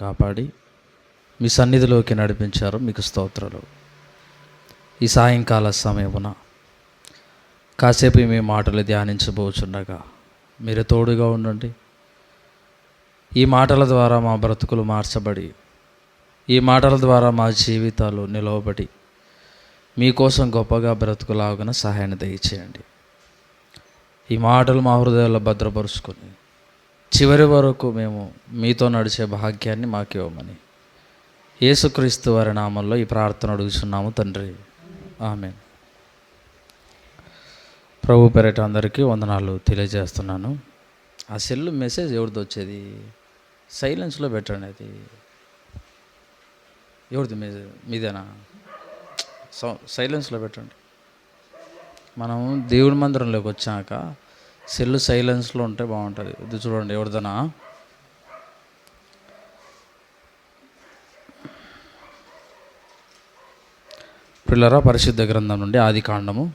కాపాడి మీ సన్నిధిలోకి నడిపించారు. మీకు స్తోత్రాలు. ఈ సాయంకాల సమయమున కాసేపు మీ మాటలు ధ్యానించబోచుండగా మీరు తోడుగా ఉండండి. ఈ మాటల ద్వారా మా బ్రతుకులు మార్చబడి, ఈ మాటల ద్వారా మా జీవితాలు నిలవబడి మీకోసం గొప్పగా బ్రతుకులాగున సహాయాన్ని దయచేయండి. ఈ మాటలు మా హృదయాల్లో భద్రపరుచుకొని చివరి వరకు మేము మీతో నడిచే భాగ్యాన్ని మాకు ఇవ్వమని యేసుక్రీస్తు వారి నామంలో ఈ ప్రార్థన అడుగుచున్నాము తండ్రి, ఆమేన్. ప్రభు పేరిట అందరికీ వందనాలు తెలియజేస్తున్నాను. ఆ సెల్ మెసేజ్ ఎవరిది వచ్చేది? సైలెన్స్లో పెట్టండి. అది ఎవరిది? మీదేనా? సైలెన్స్లో పెట్టండి. మనం దేవుడి మందిరంలోకి వచ్చాక సెల్ సైలెన్స్లో ఉంటే బాగుంటుంది. ఇది చూడండి, ఎవరిదనా? పిల్లరా, పరిశుద్ధ గ్రంథం నుండి ఆది కాండము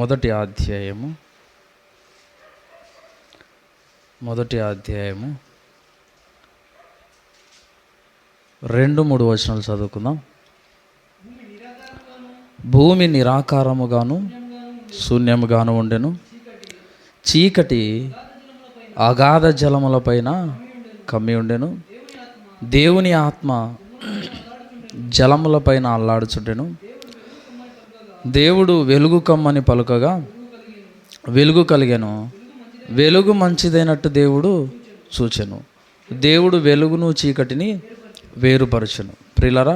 మొదటి అధ్యాయము 2-3 వచనాలు చదువుకుందాం. భూమి నిరాకారముగాను శూన్యముగాను ఉండెను, చీకటి అగాధ జలములపైన కమ్మి ఉండెను, దేవుని ఆత్మ జలములపైన అల్లాడుచుండెను. దేవుడు వెలుగు కమ్మని పలుకగా వెలుగు కలిగెను. వెలుగు మంచిదైనట్టు దేవుడు చూచెను. దేవుడు వెలుగును చీకటిని వేరుపరచెను. ప్రియులారా,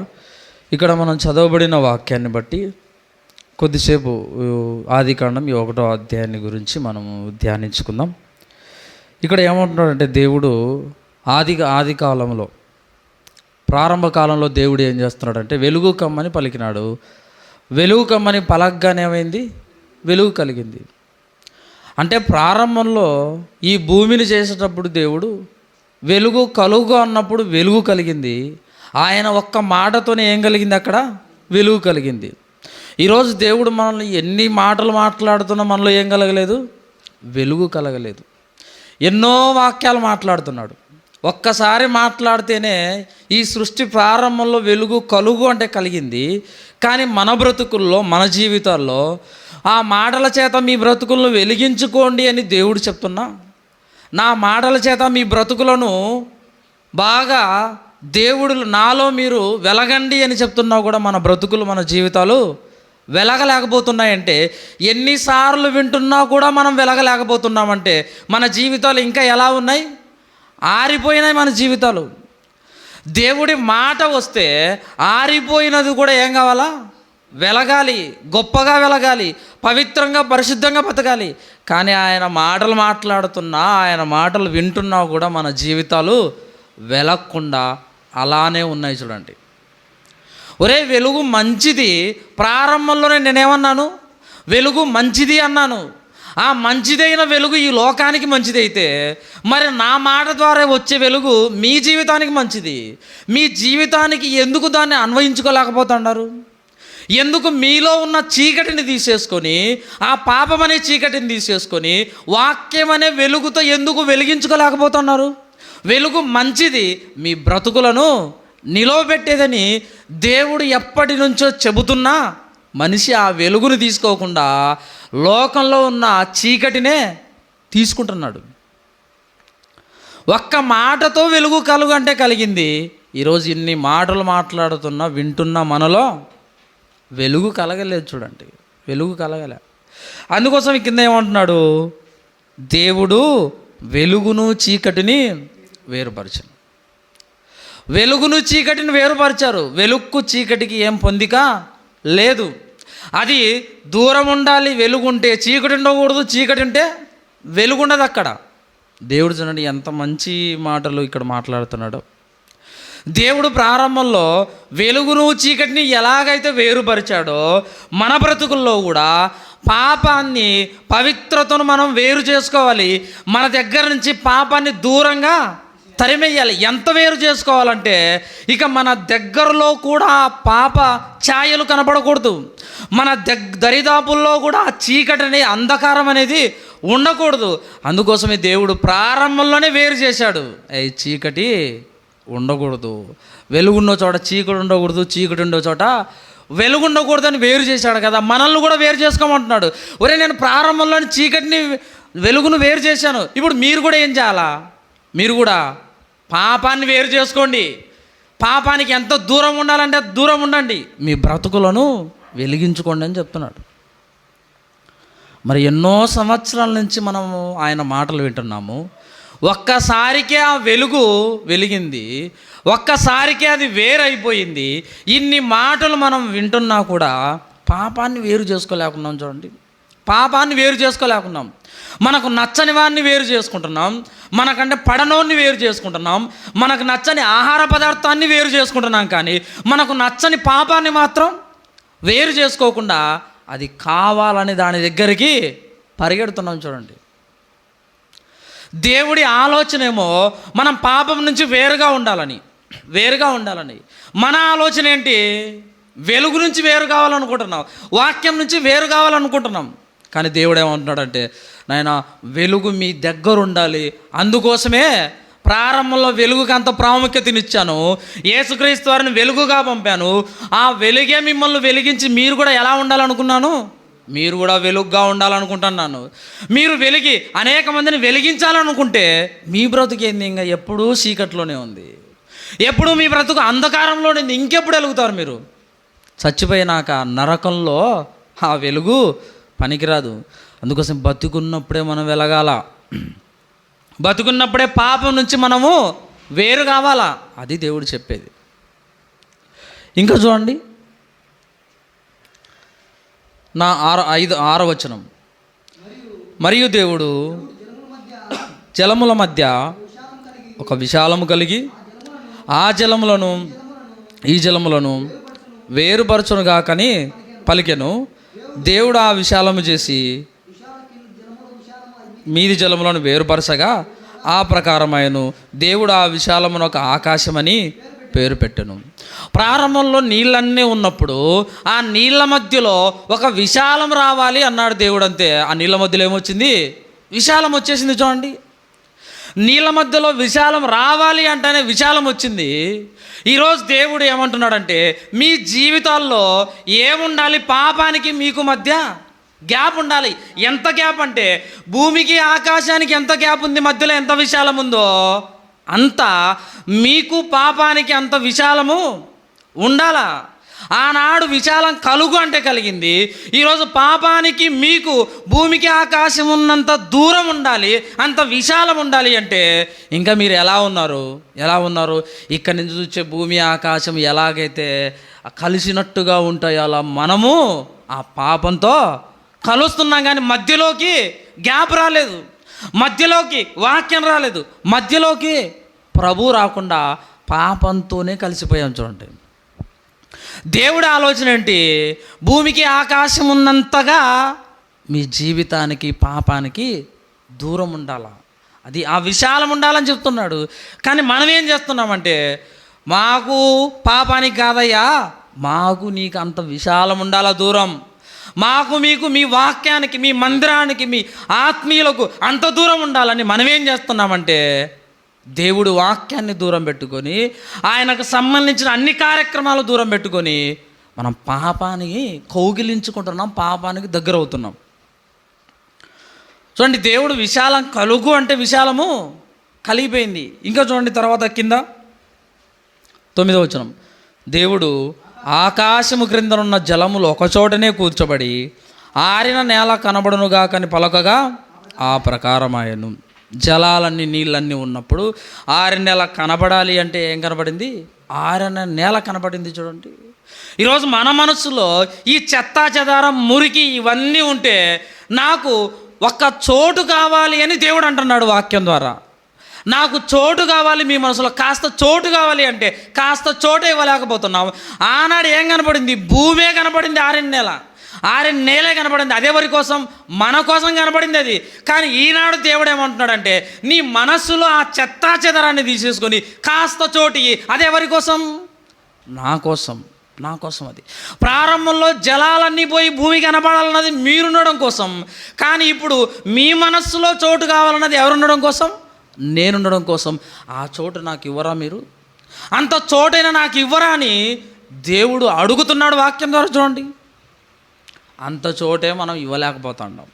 ఇక్కడ మనం చదవబడిన వాక్యాన్ని బట్టి కొద్దిసేపు ఆదికాండం 1వ అధ్యాయాన్ని గురించి మనము ధ్యానించుకుందాం. ఇక్కడ ఏమంటున్నాడంటే, దేవుడు ఆది కాలంలో, ప్రారంభ కాలంలో దేవుడు ఏం చేస్తున్నాడంటే వెలుగు కమ్మని పలికినాడు. వెలుగు కమ్మని పలకగానే ఏమైంది? వెలుగు కలిగింది. అంటే ప్రారంభంలో ఈ భూమిని చేసేటప్పుడు దేవుడు వెలుగు కలుగు అన్నప్పుడు వెలుగు కలిగింది. ఆయన ఒక్క మాటతోనే ఏం కలిగింది? అక్కడ వెలుగు కలిగింది. ఈరోజు దేవుడు మనల్ని ఎన్ని మాటలు మాట్లాడుతున్నా మనలో ఏం కలగలేదు? వెలుగు కలగలేదు. ఎన్నో వాక్యాలు మాట్లాడుతున్నాడు. ఒక్కసారి మాట్లాడితేనే ఈ సృష్టి ప్రారంభంలో వెలుగు కలుగు అంటే కలిగింది. కానీ మన బ్రతుకుల్లో, మన జీవితాల్లో ఆ మాటల చేత మీ బ్రతుకులను వెలిగించుకోండి అని దేవుడు చెప్తున్నా, నా మాటల చేత మీ బ్రతుకులను బాగా దేవుడు నాలో మీరు వెలగండి అని చెప్తున్నా కూడా మన బ్రతుకులు, మన జీవితాలు వెలగలేకపోతున్నాయంటే, ఎన్నిసార్లు వింటున్నా కూడా మనం వెలగలేకపోతున్నామంటే మన జీవితాలు ఇంకా ఎలా ఉన్నాయి? ఆరిపోయినాయి మన జీవితాలు. దేవుడి మాట వస్తే ఆరిపోయినది కూడా ఏం కావాలా? వెలగాలి, గొప్పగా వెలగాలి, పవిత్రంగా పరిశుద్ధంగా బతకాలి. కానీ ఆయన మాటలు మాట్లాడుతున్నా, ఆయన మాటలు వింటున్నా కూడా మన జీవితాలు వెలగకుండా అలానే ఉన్నాయి. చూడండి, ఒరే వెలుగు మంచిది. ప్రారంభంలోనే నేనేమన్నాను? వెలుగు మంచిది అన్నాను. ఆ మంచిదైన వెలుగు ఈ లోకానికి మంచిదైతే, మరి నా మాట ద్వారా వచ్చే వెలుగు మీ జీవితానికి మంచిది. మీ జీవితానికి ఎందుకు దాన్ని అన్వయించుకోలేకపోతున్నారు? ఎందుకు మీలో ఉన్న చీకటిని తీసేసుకొని, ఆ పాపం అనే చీకటిని తీసేసుకొని వాక్యం అనే వెలుగుతో ఎందుకు వెలిగించుకోలేకపోతున్నారు? వెలుగు మంచిది, మీ బ్రతుకులను నిలవబెట్టేదని దేవుడు ఎప్పటి నుంచో చెబుతున్నా మనిషి ఆ వెలుగును తీసుకోకుండా లోకంలో ఉన్న చీకటినే తీసుకుంటున్నాడు. ఒక్క మాటతో వెలుగు కలుగు అంటే కలిగింది. ఈరోజు ఇన్ని మాటలు మాట్లాడుతున్నా, వింటున్నా మనలో వెలుగు కలగలేదు. చూడండి, వెలుగు కలగలే. అందుకోసం కింద ఏమంటున్నాడు? దేవుడు వెలుగును చీకటిని వేరుపరచను. వెలుగును చీకటిని వేరుపరిచారు. వెలుగుకు చీకటికి ఏం పొందిక లేదు. అది దూరం ఉండాలి. వెలుగు ఉంటే చీకటి ఉండకూడదు, చీకటి ఉంటే వెలుగు ఉండదు అక్కడ. దేవుడు చూడండి ఎంత మంచి మాటలు ఇక్కడ మాట్లాడుతున్నాడో. దేవుడు ప్రారంభంలో వెలుగును చీకటిని ఎలాగైతే వేరుపరిచాడో, మన బ్రతుకుల్లో కూడా పాపాన్ని, పవిత్రతను మనం వేరు చేసుకోవాలి. మన దగ్గర నుంచి పాపాన్ని దూరంగా తరిమేయాలి. ఎంత వేరు చేసుకోవాలంటే, ఇక మన దగ్గరలో కూడా పాప ఛాయలు కనపడకూడదు. మన దరిదాపుల్లో కూడా చీకటి అనే అంధకారం అనేది ఉండకూడదు. అందుకోసమే దేవుడు ప్రారంభంలోనే వేరు చేశాడు. చీకటి ఉండకూడదు, వెలుగున్న చోట చీకటి ఉండకూడదు, చీకటి ఉండే చోట వెలుగు ఉండకూడదని వేరు చేశాడు కదా. మనల్ని కూడా వేరు చేసుకోమంటున్నాడు. ఒరే, నేను ప్రారంభంలోని చీకటిని వెలుగును వేరు చేశాను, ఇప్పుడు మీరు కూడా ఏం చేయాలా? మీరు కూడా పాపాన్ని వేరు చేసుకోండి. పాపానికి ఎంత దూరం ఉండాలంటే దూరం ఉండండి. మీ బ్రతుకులను వెలిగించుకోండి అని చెప్తున్నాడు. మరి ఎన్నో సంవత్సరాల నుంచి మనము ఆయన మాటలు వింటున్నాము. ఒక్కసారికే ఆ వెలుగు వెలిగింది, ఒక్కసారికే అది వేరైపోయింది. ఇన్ని మాటలు మనం వింటున్నా కూడా పాపాన్ని వేరు చేసుకోలేకున్నాం. చూడండి, పాపాన్ని వేరు చేసుకోలేకున్నాం. మనకు నచ్చని వాడిని వేరు చేసుకుంటున్నాం, మనకంటే పడనోడిని వేరు చేసుకుంటున్నాం, మనకు నచ్చని ఆహార పదార్థాన్ని వేరు చేసుకుంటున్నాం. కానీ మనకు నచ్చని పాపాన్ని మాత్రం వేరు చేసుకోకుండా అది కావాలని దాని దగ్గరికి పరిగెడుతున్నాం. చూడండి, దేవుడి ఆలోచన ఏమో మనం పాపం నుంచి వేరుగా ఉండాలని. మన ఆలోచన ఏంటి? వెలుగు నుంచి వేరు కావాలనుకుంటున్నాం, వాక్యం నుంచి వేరు కావాలనుకుంటున్నాం. కానీ దేవుడు ఏమంటున్నాడంటే, నాయన వెలుగు మీ దగ్గర ఉండాలి, అందుకోసమే ప్రారంభంలో వెలుగుకి అంత ప్రాముఖ్యతనిచ్చాను, యేసుక్రీస్తు వారిని వెలుగుగా పంపాను. ఆ వెలుగే మిమ్మల్ని వెలిగించి మీరు కూడా ఎలా ఉండాలనుకున్నాను? మీరు కూడా వెలుగుగా ఉండాలనుకుంటున్నాను. మీరు వెలిగి అనేక మందిని వెలిగించాలనుకుంటే మీ బ్రతుకు ఏంది? ఇంకా ఎప్పుడూ చీకట్లోనే ఉంది, ఎప్పుడు మీ బ్రతుకు అంధకారంలోనే ఉంది. ఇంకెప్పుడు వెలుగుతారు మీరు? చచ్చిపోయినాక నరకంలో ఆ వెలుగు పనికిరాదు. అందుకోసం బతుకున్నప్పుడే మనం వెలగాల, బతుకున్నప్పుడే పాపం నుంచి మనము వేరు కావాలా. అది దేవుడు చెప్పేది. ఇంకా చూడండి, నా 6వ వచనం. మరియు దేవుడు జలముల మధ్య ఒక విశాలము కలిగి ఆ జలములను ఈ జలములను వేరుపరచునుగా కని పలికెను. దేవుడు ఆ విశాలము చేసి మీది జలములను వేరుపరచగా ఆ ప్రకారమైనను. దేవుడు ఆ విశాలమును ఒక ఆకాశమని పేరు పెట్టెను. ప్రారంభంలో నీళ్ళన్నీ ఉన్నప్పుడు ఆ నీళ్ళ మధ్యలో ఒక విశాలం రావాలి అన్నాడు దేవుడు. అంతే. ఆ నీళ్ళ మధ్యలో ఏమొచ్చింది? విశాలం వచ్చేసింది. చూడండి, నీళ్ళ మధ్యలో విశాలం రావాలి అంటేనే విశాలం వచ్చింది. ఈరోజు దేవుడు ఏమంటున్నాడంటే, మీ జీవితాల్లో ఏముండాలి? పాపానికి మీకు మధ్య గ్యాప్ ఉండాలి. ఎంత గ్యాప్ అంటే, భూమికి ఆకాశానికి ఎంత గ్యాప్ ఉంది, మధ్యలో ఎంత విశాలం ఉందో అంత మీకు పాపానికి అంత విశాలము ఉండాలా. ఆనాడు విశాలం కలుగు అంటే కలిగింది. ఈరోజు పాపానికి మీకు భూమికి ఆకాశం ఉన్నంత దూరం ఉండాలి, అంత విశాలం ఉండాలి. అంటే ఇంకా మీరు ఎలా ఉన్నారు? ఇక్కడి నుంచి చూసే భూమి ఆకాశం ఎలాగైతే కలిసినట్టుగా ఉంటాయో అలా మనము ఆ పాపంతో కలుస్తున్నాం. కానీ మధ్యలోకి గ్యాప్ రాలేదు, మధ్యలోకి వాక్యం రాలేదు, మధ్యలోకి ప్రభు రాకుండా పాపంతోనే కలిసిపోయాం. చూడండి, దేవుడి ఆలోచన ఏంటి? భూమికి ఆకాశం ఉన్నంతగా మీ జీవితానికి పాపానికి దూరం ఉండాలా, అది ఆ విశాలం ఉండాలని చెప్తున్నాడు. కానీ మనం ఏం చేస్తున్నామంటే, మాకు పాపానికి కాదయ్యా, మాకు నీకు అంత విశాలం ఉండాలా దూరం, మాకు మీకు మీ వాక్యానికి, మీ మందిరానికి, మీ ఆత్మీయులకు అంత దూరం ఉండాలని మనం ఏం చేస్తున్నామంటే, దేవుడు వాక్యాన్ని దూరం పెట్టుకొని, ఆయనకు సంబంధించిన అన్ని కార్యక్రమాలు దూరం పెట్టుకొని మనం పాపానికి కౌగిలించుకుంటున్నాం, పాపానికి దగ్గర అవుతున్నాం. చూడండి, దేవుడు విశాలం కలుగు అంటే విశాలము కలిగిపోయింది. ఇంకా చూడండి తర్వాత కింద 9వ వచనం. దేవుడు ఆకాశము క్రిందనున్న జలములు ఒకచోటనే కూర్చోబడి ఆరిన నేల కనబడునుగా కని పలకగా ఆ ప్రకారమాయను. జలాలన్నీ నీళ్ళన్నీ ఉన్నప్పుడు ఆరిన నేల కనబడాలి అంటే ఏం కనబడింది? ఆరిన నేల కనబడింది. చూడండి, ఈరోజు మన మనసులో ఈ చెత్తా చెదారం, మురికి ఇవన్నీ ఉంటే నాకు ఒక్క చోటు కావాలి అని దేవుడు అంటున్నాడు వాక్యం ద్వారా. నాకు చోటు కావాలి, మీ మనసులో కాస్త చోటు కావాలి అంటే కాస్త చోటు ఇవ్వలేకపోతున్నాం. ఆనాడు ఏం కనపడింది? భూమే కనపడింది, ఆరిన నేలే కనపడింది. అదే వరి కోసం, మన కోసం కనపడింది అది. కానీ ఈనాడు దేవుడు ఏమంటున్నాడంటే, నీ మనస్సులో ఆ చెత్తా చెదరాన్ని తీసేసుకొని కాస్త చోటు, అదే వరి కోసం, నా కోసం. నా కోసం అది. ప్రారంభంలో జలాలన్నీ పోయి భూమి కనపడాలన్నది మీరుండడం కోసం, కానీ ఇప్పుడు మీ మనస్సులో చోటు కావాలన్నది ఎవరుండడం కోసం? నేనుండడం కోసం. ఆ చోటు నాకు ఇవ్వరా మీరు? అంత చోటైనా నాకు ఇవ్వరా అని దేవుడు అడుగుతున్నాడు వాక్యం ద్వారా. చూడండి, అంత చోటే మనం ఇవ్వలేకపోతున్నాం.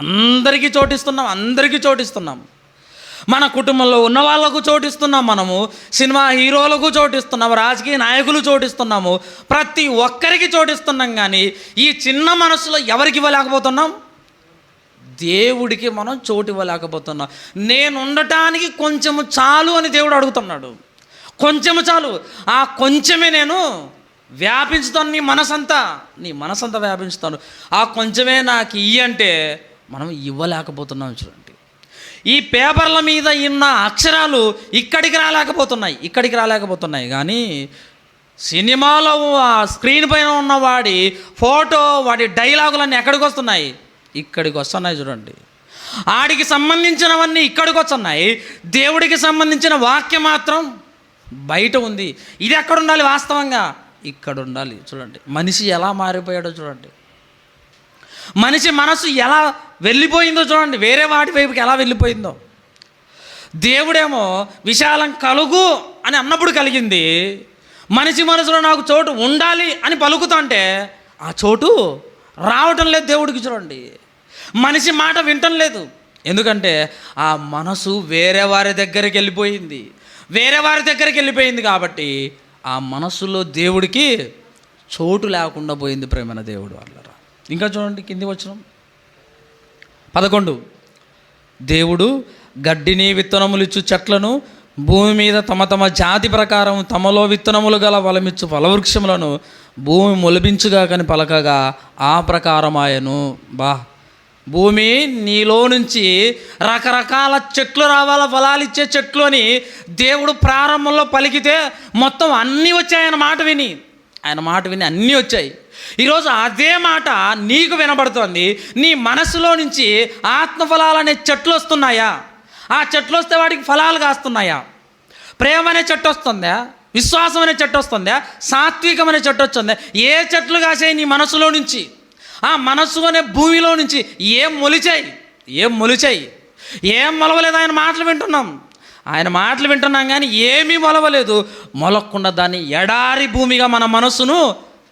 అందరికీ చోటిస్తున్నాం. మన కుటుంబంలో ఉన్న వాళ్ళకు చోటిస్తున్నాం, మనము సినిమా హీరోలకు చోటిస్తున్నాము, రాజకీయ నాయకులు చోటిస్తున్నాము, ప్రతి ఒక్కరికి చోటిస్తున్నాం. కానీ ఈ చిన్న మనసులో ఎవరికి ఇవ్వలేకపోతున్నాం? దేవుడికి మనం చోటు ఇవ్వలేకపోతున్నాం. నేను ఉండటానికి కొంచెము చాలు అని దేవుడు అడుగుతున్నాడు. కొంచెము చాలు, ఆ కొంచెమే నేను వ్యాపించుతాను, నీ మనసంతా వ్యాపించుతాను, ఆ కొంచెమే నాకు అంటే మనం ఇవ్వలేకపోతున్నాం. చూడండి, ఈ పేపర్ల మీద ఉన్న అక్షరాలు ఇక్కడికి రాలేకపోతున్నాయి కానీ సినిమాలో ఆ స్క్రీన్ పైన ఉన్న వాడి ఫోటో, వాడి డైలాగులన్నీ ఎక్కడికి వస్తున్నాయి? ఇక్కడికి వస్తున్నాయి. చూడండి, ఆడికి సంబంధించినవన్నీ ఇక్కడికి వస్తున్నాయి, దేవుడికి సంబంధించిన వాక్యం మాత్రం బయట ఉంది. ఇది ఎక్కడ ఉండాలి? వాస్తవంగా ఇక్కడ ఉండాలి. చూడండి, మనిషి ఎలా మారిపోయాడో చూడండి, మనిషి మనసు ఎలా వెళ్ళిపోయిందో చూడండి, వేరే వాటి వైపుకి ఎలా వెళ్ళిపోయిందో. దేవుడేమో విశాలం కలుగు అని అన్నప్పుడు కలిగింది, మనిషి మనసులో నాకు చోటు ఉండాలి అని పలుకుతుంటే ఆ చోటు రావటం లేదు దేవుడికి. చూడండి, మనిషి మాట వింటం లేదు, ఎందుకంటే ఆ మనసు వేరే వారి దగ్గరికి వెళ్ళిపోయింది కాబట్టి ఆ మనస్సులో దేవుడికి చోటు లేకుండా పోయింది ప్రేమైన దేవుడు వాళ్ళరా. ఇంకా చూడండి, కింది వచనం 11. దేవుడు గడ్డిని విత్తనములు ఇచ్చు చెట్లను, భూమి మీద తమ తమ జాతి ప్రకారం తమలో విత్తనములు గల ఫలమిచ్చు ఫలవృక్షములను భూమి మొలిపించుగా కని పలకగా ఆ ప్రకారం ఆయను. భూమి నీలో నుంచి రకరకాల చెట్లు రావాల, ఫలాలు ఇచ్చే చెట్లు అని దేవుడు ప్రారంభంలో పలికితే మొత్తం అన్నీ వచ్చాయి. ఆయన మాట విని అన్నీ వచ్చాయి. ఈరోజు అదే మాట నీకు వినబడుతోంది. నీ మనసులో నుంచి ఆత్మఫలాలు అనే చెట్లు వస్తున్నాయా? ఆ చెట్లు వస్తే వాటికి ఫలాలు కాస్తున్నాయా? ప్రేమ అనే చెట్టు వస్తుందా? విశ్వాసం అనే చెట్టు వస్తుందా? సాత్వికం అనే చెట్టు వస్తుందా? ఏ చెట్లు కాసాయి నీ మనసులో నుంచి? ఆ మనస్సు అనే భూమిలో నుంచి ఏం మొలిచాయి? ఏం మొలవలేదు. ఆయన మాటలు వింటున్నాం కానీ ఏమీ మొలవలేదు. మొలకుండా దాన్ని ఎడారి భూమిగా మన మనస్సును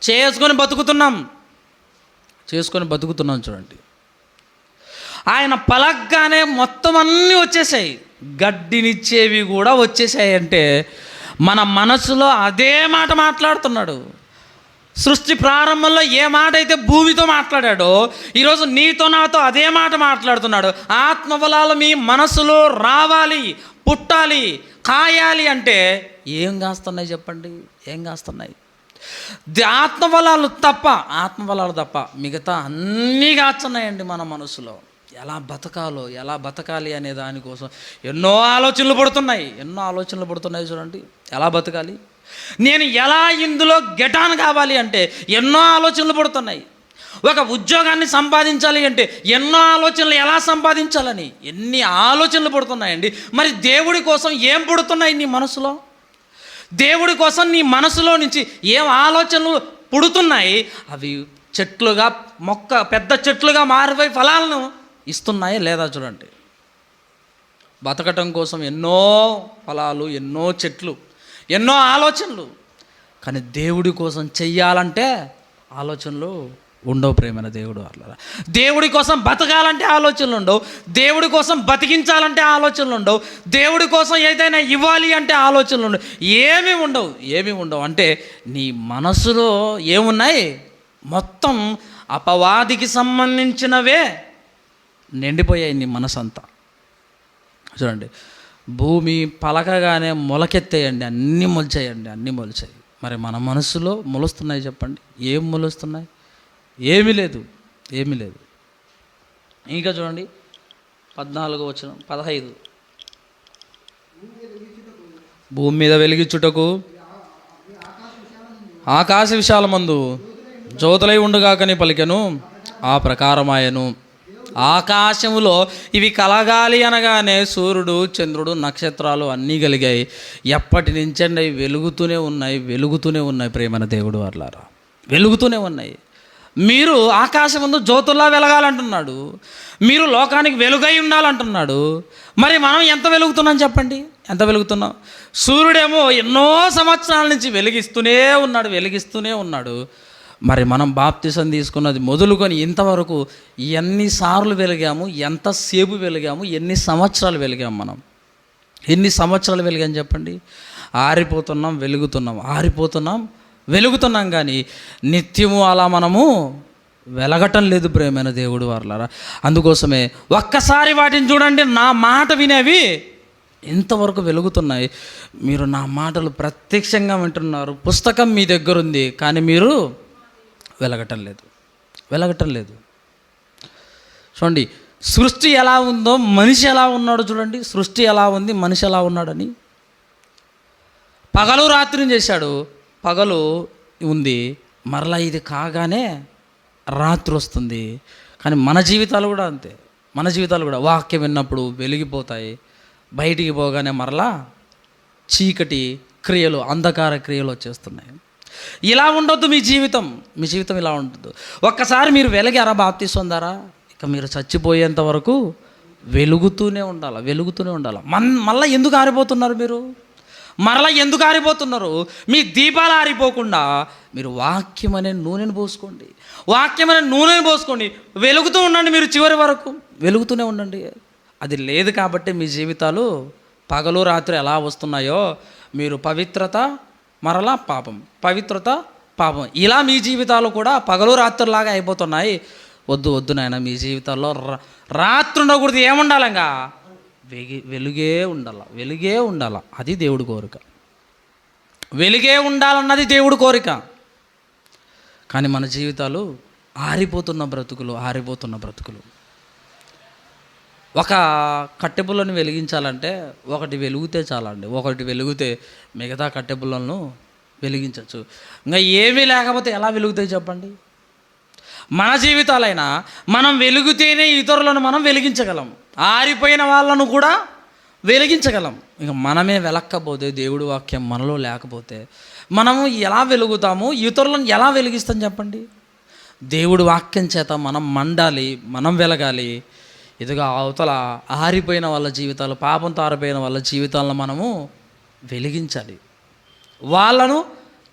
చేసుకొని బతుకుతున్నాం. చూడండి, ఆయన పలగ్గానే మొత్తం అన్నీ వచ్చేసాయి, గడ్డినిచ్చేవి కూడా వచ్చేసాయి. అంటే మన మనసులో అదే మాట మాట్లాడుతున్నాడు. సృష్టి ప్రారంభంలో ఏ మాట అయితే భూమితో మాట్లాడాడో ఈరోజు నీతో నాతో అదే మాట మాట్లాడుతున్నాడు. ఆత్మఫలాలు మీ మనసులో రావాలి, పుట్టాలి, కాయాలి అంటే ఏం కాస్తున్నాయి చెప్పండి? ఏం కాస్తున్నాయి? ఆత్మఫలాలు తప్ప మిగతా అన్నీ కాస్తున్నాయండి మన మనసులో. ఎలా బతకాలి అనే దానికోసం ఎన్నో ఆలోచనలు పడుతున్నాయి. చూడండి, ఎలా బతకాలి, నేను ఎలా ఇందులో గెటాన్ కావాలి అంటే ఎన్నో ఆలోచనలు పడుతున్నాయి. ఒక ఉద్యోగాన్ని సంపాదించాలి అంటే ఎన్నో ఆలోచనలు, ఎలా సంపాదించాలని ఎన్ని ఆలోచనలు పడుతున్నాయండి. మరి దేవుడి కోసం ఏం పుడుతున్నాయి నీ మనసులో? దేవుడి కోసం నీ మనసులో నుంచి ఏం ఆలోచనలు పుడుతున్నాయి? అవి చెట్లుగా, పెద్ద చెట్లుగా మారిపోయి ఫలాలను ఇస్తున్నాయా లేదా? చూడండి, బతకటం కోసం ఎన్నో ఫలాలు, ఎన్నో చెట్లు, ఎన్నో ఆలోచనలు, కానీ దేవుడి కోసం చెయ్యాలంటే ఆలోచనలు ఉండవు ప్రేమైన దేవుడు వాళ్ళ. దేవుడి కోసం బతకాలంటే ఆలోచనలు ఉండవు, దేవుడి కోసం బతికించాలంటే ఆలోచనలు ఉండవు, దేవుడి కోసం ఏదైనా ఇవ్వాలి అంటే ఆలోచనలు ఉండవు, ఏమీ ఉండవు. అంటే నీ మనసులో ఏమున్నాయి? మొత్తం అపవాదికి సంబంధించినవే నిండిపోయాయి నీ మనసంతా. చూడండి, భూమి పలకగానే మొలకెత్తేయండి, అన్నీ మొలిచాయి. మరి మన మనసులో మొలుస్తున్నాయి చెప్పండి? ఏం మొలుస్తున్నాయి? ఏమీ లేదు. ఇంకా చూడండి 14వ వచనం 15. భూమి మీద వెలిగించుటకు ఆకాశ విశాలమందు జ్యోతులై ఉండుగాకని పలికెను, ఆ ప్రకారం ఆయను. ఆకాశములో ఇవి కలగాలి అనగానే సూర్యుడు, చంద్రుడు, నక్షత్రాలు అన్నీ కలిగాయి. ఎప్పటి నుంచండి అవి వెలుగుతూనే ఉన్నాయి ప్రేమైన దేవుడు వాళ్ళారా, వెలుగుతూనే ఉన్నాయి. మీరు ఆకాశం ముందు జ్యోతుల్లా వెలగాలంటున్నాడు, మీరు లోకానికి వెలుగై ఉండాలంటున్నాడు. మరి మనం ఎంత వెలుగుతున్నాం చెప్పండి, ఎంత వెలుగుతున్నాం? సూర్యుడేమో ఎన్నో సంవత్సరాల నుంచి వెలిగిస్తూనే ఉన్నాడు. మరి మనం బాప్తిసం తీసుకున్నది మొదలుకొని ఇంతవరకు ఎన్నిసార్లు వెలిగాము, ఎంతసేపు వెలిగాము, ఎన్ని సంవత్సరాలు వెలిగాము? ఎన్ని సంవత్సరాలు వెలిగాం చెప్పండి? వెలుగుతున్నాం కానీ నిత్యము అలా మనము వెలగటం లేదు ప్రేమైన దేవుడు వారలారా. అందుకోసమే ఒక్కసారి వాటిని చూడండి, నా మాట వినేవి ఇంతవరకు వెలుగుతున్నాయి. మీరు నా మాటలు ప్రత్యక్షంగా వింటున్నారు, పుస్తకం మీ దగ్గర ఉంది, కానీ మీరు వెలగటం లేదు. చూడండి, సృష్టి ఎలా ఉందో మనిషి ఎలా ఉన్నాడు చూడండి. సృష్టి ఎలా ఉంది, మనిషి ఎలా ఉన్నాడని. పగలు రాత్రిని చేశాడు, పగలు ఉంది, మరలా ఇది కాగానే రాత్రి వస్తుంది. కానీ మన జీవితాలు కూడా అంతే. వాక్యం విన్నప్పుడు వెలిగిపోతాయి, బయటికి పోగానే మరలా చీకటి క్రియలు, అంధకార క్రియలు వచ్చేస్తున్నాయి. ఇలా ఉండొద్దు మీ జీవితం ఇలా ఉండొద్దు. ఒక్కసారి మీరు వెలిగారా, బాప్తిసం పొందారా, ఇక మీరు చచ్చిపోయేంత వరకు వెలుగుతూనే ఉండాలి. మళ్ళీ ఎందుకు ఆరిపోతున్నారు? మీ దీపాలు ఆరిపోకుండా మీరు వాక్యం అనే నూనెను పోసుకోండి, వెలుగుతూ ఉండండి. మీరు చివరి వరకు వెలుగుతూనే ఉండండి. అది లేదు కాబట్టి మీ జీవితాలు పగలు రాత్రి ఎలా వస్తున్నాయో, మీరు పవిత్రత మరలా పాపం, ఇలా మీ జీవితాలు కూడా పగలు రాత్రులాగా అయిపోతున్నాయి. వద్దు నాయన, మీ జీవితాల్లో రాత్రి ఉండకూడదు. ఏముండాలంగా? వెలుగే ఉండాల. అది దేవుడి కోరిక. వెలుగే ఉండాలన్నది దేవుడి కోరిక. కానీ మన జీవితాలు ఆరిపోతున్న బ్రతుకులు. ఒక కట్టెపుల్లను వెలిగించాలంటే ఒకటి వెలిగితే చాలండి. ఒకటి వెలిగితే మిగతా కట్టెపుల్లను వెలిగించవచ్చు. ఇంకా ఏమీ లేకపోతే ఎలా వెలుగుతాయి చెప్పండి? మన జీవితాలైనా మనం వెలిగితేనే ఇతరులను మనం వెలిగించగలం, ఆరిపోయిన వాళ్ళను కూడా వెలిగించగలం. ఇక మనమే వెలక్కపోతే, దేవుడి వాక్యం మనలో లేకపోతే మనము ఎలా వెలుగుతాము, ఇతరులను ఎలా వెలిగిస్తాం చెప్పండి? దేవుడి వాక్యం చేత మనం మండాలి, మనం వెలగాలి. ఇదిగా అవతల ఆరిపోయిన వాళ్ళ జీవితాలు, పాపంతో ఆరిపోయిన వాళ్ళ జీవితాలను మనము వెలిగించాలి, వాళ్ళను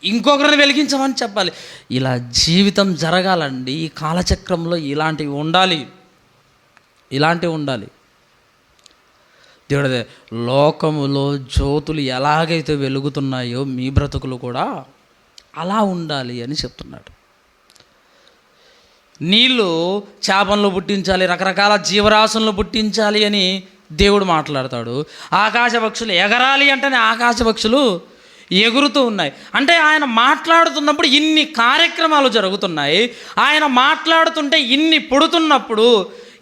ఇంకొకరిని వెలిగించమని చెప్పాలి. ఇలా జీవితం జరగాలండి. ఈ కాలచక్రంలో ఇలాంటివి ఉండాలి. దేవుడే, లోకములో జ్యోతులు ఎలాగైతే వెలుగుతున్నాయో మీ బ్రతుకులు కూడా అలా ఉండాలి అని చెప్తున్నాడు. నీళ్ళు చేపలను పుట్టించాలి, రకరకాల జీవరాశులను పుట్టించాలి అని దేవుడు మాట్లాడతాడు. ఆకాశ పక్షులు ఎగరాలి అంటేనే ఆకాశ పక్షులు ఎగురుతూ ఉన్నాయి. అంటే ఆయన మాట్లాడుతున్నప్పుడు ఇన్ని కార్యక్రమాలు జరుగుతున్నాయి. ఆయన మాట్లాడుతుంటే ఇన్ని పుడుతున్నప్పుడు,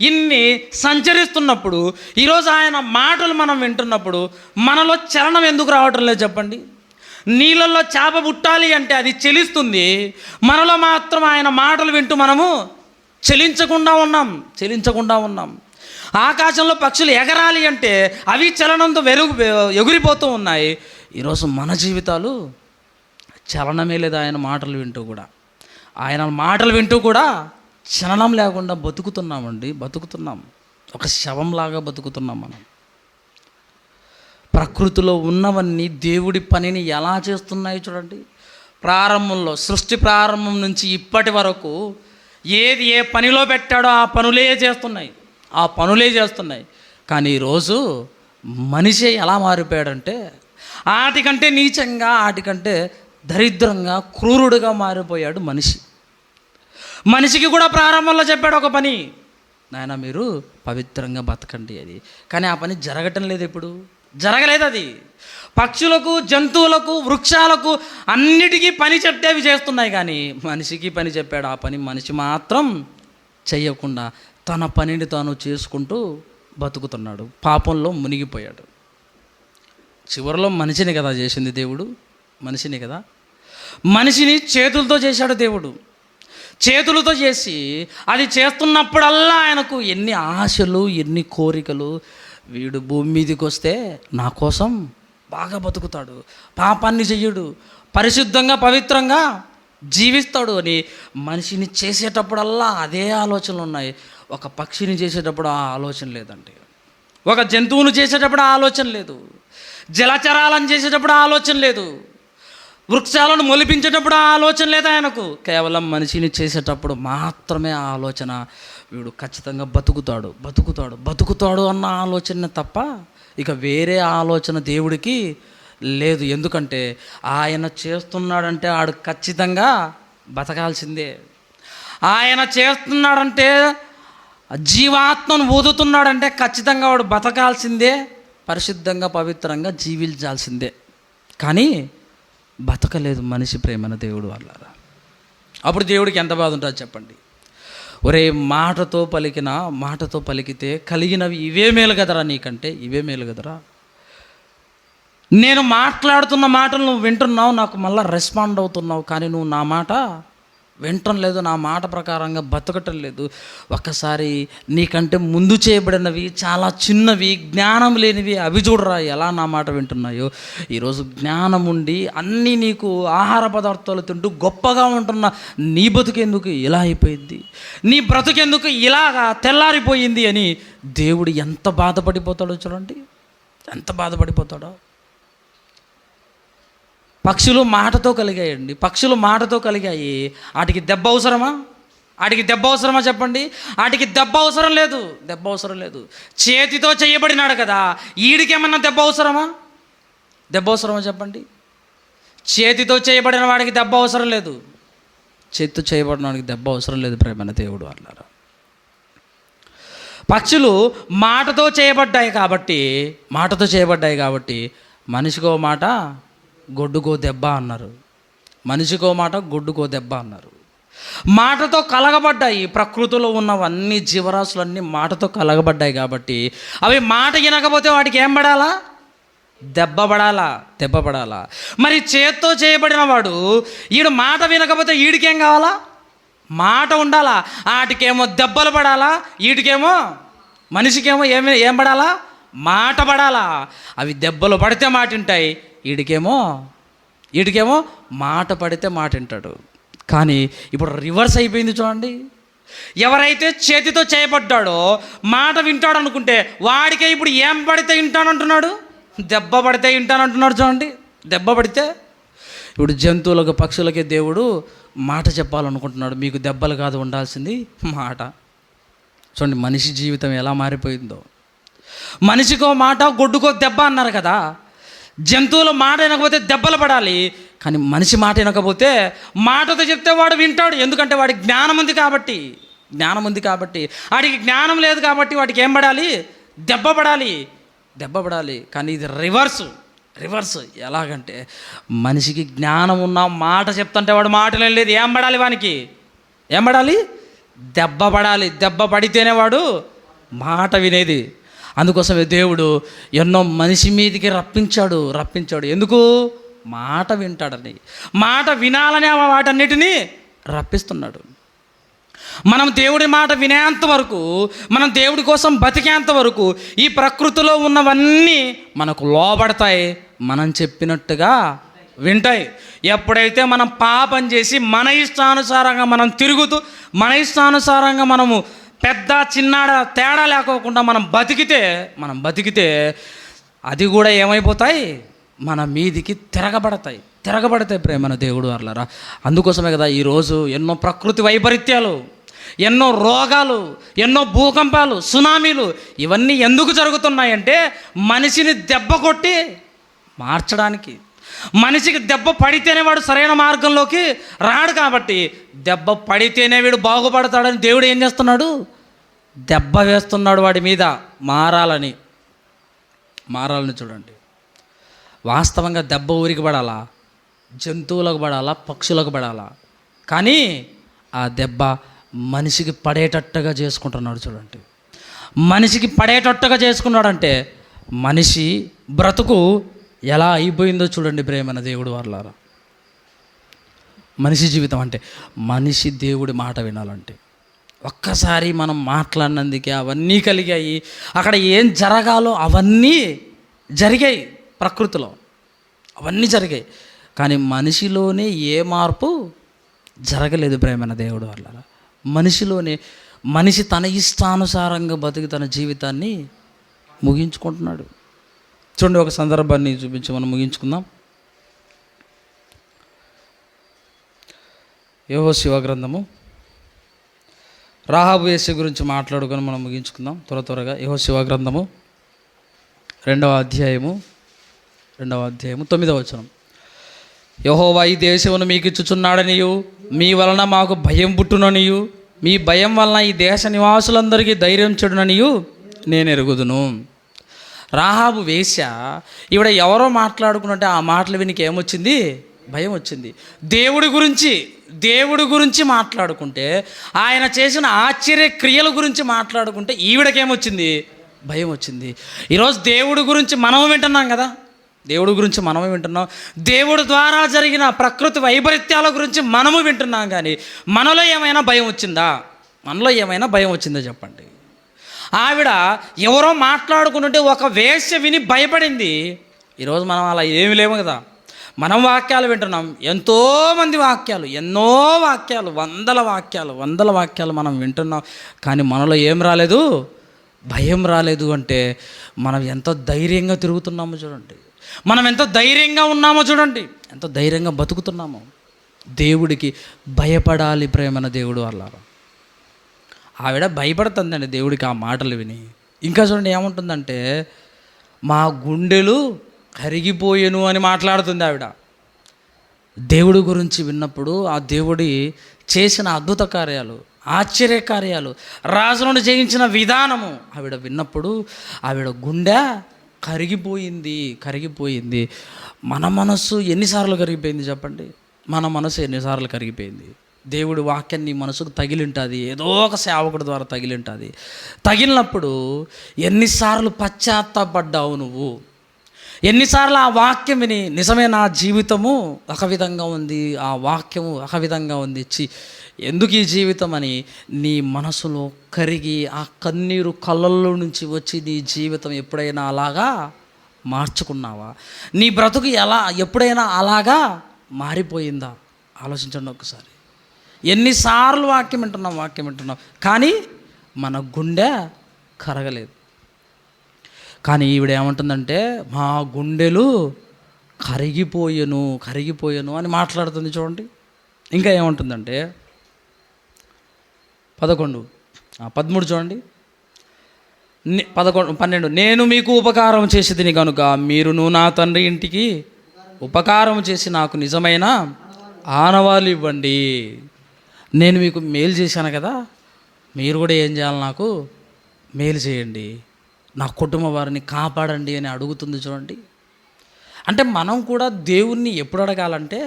ఇన్ని సంచరిస్తున్నప్పుడు, ఈరోజు ఆయన మాటలు మనం వింటున్నప్పుడు మనలో చలనం ఎందుకు రావటం లేదు చెప్పండి? నీళ్ళల్లో చేప పుట్టాలి అంటే అది చెలిస్తుంది, మనలో మాత్రం ఆయన మాటలు వింటూ మనము చెలించకుండా ఉన్నాం. ఆకాశంలో పక్షులు ఎగరాలి అంటే అవి చలనంతో ఎగిరిపోతూ ఉన్నాయి. ఈరోజు మన జీవితాలు చలనమే లేదు. ఆయన మాటలు వింటూ కూడా చలనం లేకుండా బతుకుతున్నాం. ఒక శవంలాగా బతుకుతున్నాం మనం. ప్రకృతిలో ఉన్నవన్నీ దేవుడి పనిని ఎలా చేస్తున్నాయి చూడండి. సృష్టి ప్రారంభం నుంచి ఇప్పటి వరకు ఏది ఏ పనిలో పెట్టాడో ఆ పనులే చేస్తున్నాయి. కానీ ఈరోజు మనిషి ఎలా మారిపోయాడంటే ఆటికంటే నీచంగా, ఆటికంటే దరిద్రంగా, క్రూరుడుగా మారిపోయాడు మనిషి. మనిషికి కూడా ప్రారంభంలో చెప్పాడు ఒక పని, నాయన మీరు పవిత్రంగా బతకండి అది. కానీ ఆ పని జరగటం లేదు, ఎప్పుడు జరగలేదు. అది పక్షులకు, జంతువులకు, వృక్షాలకు అన్నిటికీ పని చెప్పేవి చేస్తున్నాయి. కానీ మనిషికి పని చెప్పాడు, ఆ పని మనిషి మాత్రం చెయ్యకుండా తన పనిని తాను చేసుకుంటూ బతుకుతున్నాడు. పాపంలో మునిగిపోయాడు. చివరిలో మనిషిని కదా చేసింది దేవుడు, మనిషిని చేతులతో చేశాడు దేవుడు. చేతులతో చేసి అది చేస్తున్నప్పుడల్లా ఆయనకు ఎన్ని ఆశలు, ఎన్ని కోరికలు. వీడు భూమి మీదకి వస్తే నా కోసం బాగా బతుకుతాడు, పాపాన్ని చెయ్యడు, పరిశుద్ధంగా పవిత్రంగా జీవిస్తాడు అని మనిషిని చేసేటప్పుడల్లా అదే ఆలోచనలు ఉన్నాయి. ఒక పక్షిని చేసేటప్పుడు ఆ ఆలోచన లేదండి, ఒక జంతువును చేసేటప్పుడు ఆ ఆలోచన లేదు, జలచరాలను చేసేటప్పుడు ఆ ఆలోచన లేదు, వృక్షాలను మొలిపించేటప్పుడు ఆ ఆలోచన లేదు ఆయనకు. కేవలం మనిషిని చేసేటప్పుడు మాత్రమే ఆ ఆలోచన. వీడు ఖచ్చితంగా బతుకుతాడు బతుకుతాడు బతుకుతాడు అన్న ఆలోచన తప్ప ఇక వేరే ఆలోచన దేవుడికి లేదు. ఎందుకంటే ఆయన చేస్తున్నాడంటే ఆడు ఖచ్చితంగా బతకాల్సిందే. ఆయన చేస్తున్నాడంటే, జీవాత్మను ఊదుతున్నాడంటే ఖచ్చితంగా వాడు బతకాల్సిందే, పరిశుద్ధంగా పవిత్రంగా జీవించాల్సిందే. కానీ బతకలేదు మనిషి ప్రేమన దేవుడు వాళ్ళారా. అప్పుడు దేవుడికి ఎంత బాధ ఉంటుందో చెప్పండి. ఒరే, మాటతో పలికితే కలిగినవి ఇవే మేలు కదరా, నీకంటే ఇవే మేలు కదరా. నేను మాట్లాడుతున్న మాటలు నువ్వు వింటున్నావు, నాకు మళ్ళీ రెస్పాండ్ అవుతున్నావు, కానీ నువ్వు నా మాట వినటం లేదు, నా మాట ప్రకారంగా బతకటం లేదు. ఒక్కసారి నీకంటే ముందు చేయబడినవి, చాలా చిన్నవి, జ్ఞానం లేనివి అవి చూడరా ఎలా నా మాట వింటున్నాయో. ఈరోజు జ్ఞానం ఉండి అన్నీ నీకు ఆహార పదార్థాలు తింటూ గొప్పగా ఉంటున్న నీ బతుకెందుకు ఇలా అయిపోయింది, నీ బ్రతుకెందుకు ఇలాగా తెల్లారిపోయింది అని దేవుడు ఎంత బాధపడిపోతాడో చూడండి, ఎంత బాధపడిపోతాడో. పక్షులు మాటతో కలిగాయండి, పక్షులు మాటతో కలిగాయి. వాటికి దెబ్బ అవసరమా చెప్పండి? వాటికి దెబ్బ అవసరం లేదు. చేతితో చేయబడినాడు కదా, వీడికేమన్నా దెబ్బ అవసరమా చెప్పండి? చేతితో చేయబడిన వాడికి దెబ్బ అవసరం లేదు, చేతితో చేయబడిన వాడికి దెబ్బ అవసరం లేదు ప్రేమైన దేవుడు వాళ్ళారా. పక్షులు మాటతో చేయబడ్డాయి కాబట్టి మనిషికో మాట గొడ్డుకో దెబ్బ అన్నారు, మనిషికో మాట గొడ్డుకో దెబ్బ అన్నారు. మాటతో కలగబడ్డాయి, ప్రకృతిలో ఉన్నవన్నీ జీవరాశులన్నీ మాటతో కలగబడ్డాయి కాబట్టి అవి మాట వినకపోతే వాటికి ఏం పడాలా? దెబ్బ పడాలా. మరి చేత్తో చేయబడిన వాడు ఈడు మాట వినకపోతే వీడికేం కావాలా? మాట ఉండాలా. వాటికేమో దెబ్బలు పడాలా, వీడికేమో మనిషికేమో ఏం పడాలా? మాట పడాలా. అవి దెబ్బలు పడితే మాట వింటాయి, వీడికేమో మాట పడితే మాట వింటాడు. కానీ ఇప్పుడు రివర్స్ అయిపోయింది చూడండి. ఎవరైతే చేతితో చేయబడ్డాడో మాట వింటాడు అనుకుంటే వాడికే ఇప్పుడు ఏం పడితే వింటానంటున్నాడు? దెబ్బ పడితే వింటానంటున్నాడు చూడండి. దెబ్బ పడితే ఇప్పుడు జంతువులకు, పక్షులకే దేవుడు మాట చెప్పాలనుకుంటున్నాడు. మీకు దెబ్బలు కాదు ఉండాల్సింది మాట. చూడండి మనిషి జీవితం ఎలా మారిపోయిందో. మనిషికో మాట గొడ్డుకో దెబ్బ అన్నారు కదా. జంతువుల మాట వినకపోతే దెబ్బలు పడాలి, కానీ మనిషి మాట వినకపోతే మాటతో చెప్తే వాడు వింటాడు. ఎందుకంటే వాడికి జ్ఞానం ఉంది కాబట్టి. వాడికి జ్ఞానం లేదు కాబట్టి వాడికి ఏం పడాలి? దెబ్బ పడాలి. కానీ ఇది రివర్స్. ఎలాగంటే మనిషికి జ్ఞానం ఉన్న మాట చెప్తుంటే వాడు మాటలు లేదు, ఏం పడాలి? వానికి ఏం పడాలి? దెబ్బ పడాలి. దెబ్బ పడితేనే వాడు మాట వినేది. అందుకోసమే దేవుడు ఎన్నో మనిషి మీదికి రప్పించాడు. ఎందుకు? మాట వింటాడని, మాట వినాలని వాటన్నిటినీ రప్పిస్తున్నాడు. మనం దేవుడి మాట వినేంత వరకు, మనం దేవుడి కోసం బతికేంత వరకు ఈ ప్రకృతిలో ఉన్నవన్నీ మనకు లోబడతాయి, మనం చెప్పినట్టుగా వింటాయి. ఎప్పుడైతే మనం పాపం చేసి మన ఇష్టానుసారంగా మనం తిరుగుతూ, మన ఇష్టానుసారంగా మనము పెద్ద చిన్నాడ తేడా లేకోకుండా మనం బతికితే అది కూడా ఏమైపోతాయి? మన మీదికి తిరగబడతాయి ప్రేమన దేవుడు వాళ్ళరా. అందుకోసమే కదా ఈరోజు ఎన్నో ప్రకృతి వైపరీత్యాలు, ఎన్నో రోగాలు, ఎన్నో భూకంపాలు, సునామీలు ఇవన్నీ ఎందుకు జరుగుతున్నాయంటే మనిషిని దెబ్బ కొట్టి మార్చడానికి. మనిషికి దెబ్బ పడితేనే వాడు సరైన మార్గంలోకి రాడు కాబట్టి దెబ్బ పడితేనే వీడు బాగుపడతాడని దేవుడు ఏం చేస్తున్నాడు? దెబ్బ వేస్తున్నాడు వాడి మీద మారాలని. చూడండి, వాస్తవంగా దెబ్బ ఊరికి పడాలా, జంతువులకు పడాలా, పక్షులకు పడాలా, కానీ ఆ దెబ్బ మనిషికి పడేటట్టుగా చేసుకుంటున్నాడు. చూడండి, మనిషికి పడేటట్టుగా చేసుకున్నాడంటే మనిషి బ్రతుకు ఎలా అయిపోయిందో చూడండి ప్రేమన దేవుడు వాళ్ళారా. మనిషి జీవితం అంటే మనిషి దేవుడి మాట వినాలంటే ఒక్కసారి మనం మాట్లాడినందుకే అవన్నీ కలిగాయి. అక్కడ ఏం జరగాలో అవన్నీ జరిగాయి, ప్రకృతిలో అవన్నీ జరిగాయి. కానీ మనిషిలోనే ఏ మార్పు జరగలేదు ప్రేమైన దేవుడు వల్ల. మనిషిలోనే మనిషి తన ఇష్టానుసారంగా బతికి తన జీవితాన్ని ముగించుకుంటున్నాడు. చూడండి, ఒక సందర్భాన్ని చూపించి మనం ముగించుకుందాం. యెహోషువ గ్రంథము, రాహాబు వేశ్య గురించి మాట్లాడుకొని మనం ముగించుకుందాం త్వరగా. యెహోషువ గ్రంథము 2వ అధ్యాయము 9వ వచనం. యెహోవా ఈ దేశమును మీకు ఇచ్చుచున్నాడనియు మీ వలన మాకు భయం పుట్టుననియు మీ భయం వలన ఈ దేశ నివాసులందరికీ ధైర్యం చెడుననియు నేను ఎరుగుదును. రాహాబు వేశ్య ఈవిడ ఎవరో మాట్లాడుకున్నట్టే ఆ మాటలు వినికి ఏమొచ్చింది? భయం వచ్చింది. దేవుడి గురించి మాట్లాడుకుంటే, ఆయన చేసిన ఆశ్చర్య క్రియల గురించి మాట్లాడుకుంటే ఈవిడకేమొచ్చింది? భయం వచ్చింది. ఈరోజు దేవుడి గురించి మనం వింటున్నాం కదా, దేవుడి ద్వారా జరిగిన ప్రకృతి వైపరీత్యాల గురించి మనము వింటున్నాం. కానీ మనలో ఏమైనా భయం వచ్చిందా చెప్పండి? ఆవిడ ఎవరో మాట్లాడుకుంటుంటే ఒక వేశ్య విని భయపడింది. ఈరోజు మనం అలా ఏమి లేము కదా. మనం వాక్యాలు వింటున్నాం, ఎంతోమంది వాక్యాలు, ఎన్నో వాక్యాలు, వందల వాక్యాలు మనం వింటున్నాం. కానీ మనలో ఏం రాలేదు? భయం రాలేదు. అంటే మనం ఎంత ధైర్యంగా తిరుగుతున్నామో చూడండి, మనం ఎంత ధైర్యంగా ఉన్నామో చూడండి, ఎంత ధైర్యంగా బతుకుతున్నామో. దేవుడికి భయపడాలి ప్రేమన దేవుడు వల్ల. ఆవిడ భయపడుతుందండి దేవుడికి ఆ మాటలు విని. ఇంకా చూడండి ఏముంటుందంటే, మా గుండెలు కరిగిపోయేను అని మాట్లాడుతుంది ఆవిడ. దేవుడి గురించి విన్నప్పుడు ఆ దేవుడి చేసిన అద్భుత కార్యాలు, ఆశ్చర్యకార్యాలు, రాజులను జయించిన విధానము ఆవిడ విన్నప్పుడు ఆవిడ గుండె కరిగిపోయింది. మన మనస్సు ఎన్నిసార్లు కరిగిపోయింది చెప్పండి? మన మనసు ఎన్నిసార్లు కరిగిపోయింది? దేవుడి వాక్యం నీ మనసుకు తగిలింటుంది, ఏదో ఒక సేవకుడి ద్వారా తగిలింటుంది. తగిలినప్పుడు ఎన్నిసార్లు పశ్చాత్తాపడ్డావు నువ్వు? ఎన్నిసార్లు ఆ వాక్యం విని నిజమే నా జీవితము ఒక విధంగా ఉంది, ఆ వాక్యము ఒక విధంగా ఉంది, ఎందుకు ఈ జీవితం అని నీ మనసులో కరిగి ఆ కన్నీరు కళ్ళల్లో నుంచి వచ్చి నీ జీవితం ఎప్పుడైనా అలాగా మార్చుకున్నావా? నీ బ్రతుకు ఎప్పుడైనా అలాగా మారిపోయిందా? ఆలోచించండి ఒకసారి. ఎన్నిసార్లు వాక్యం వింటున్నాం కానీ మన గుండె కరగలేదు. కానీ ఈవిడ ఏమంటుందంటే, మా గుండెలు కరిగిపోయాను అని మాట్లాడుతుంది. చూడండి ఇంకా ఏమంటుందంటే 13 చూడండి, 12. నేను మీకు ఉపకారం చేసేదిని కనుక మీరును నా తండ్రి ఇంటికి ఉపకారం చేసి నాకు నిజమైన ఆనవాళ్ళు ఇవ్వండి. నేను మీకు మేలు చేశాను కదా, మీరు కూడా ఏం చేయాలి? నాకు మేలు చేయండి, నా కుటుంబ వారిని కాపాడండి అని అడుగుతుంది. చూడండి, అంటే మనం కూడా దేవుణ్ణి ఎప్పుడు అడగాలంటే,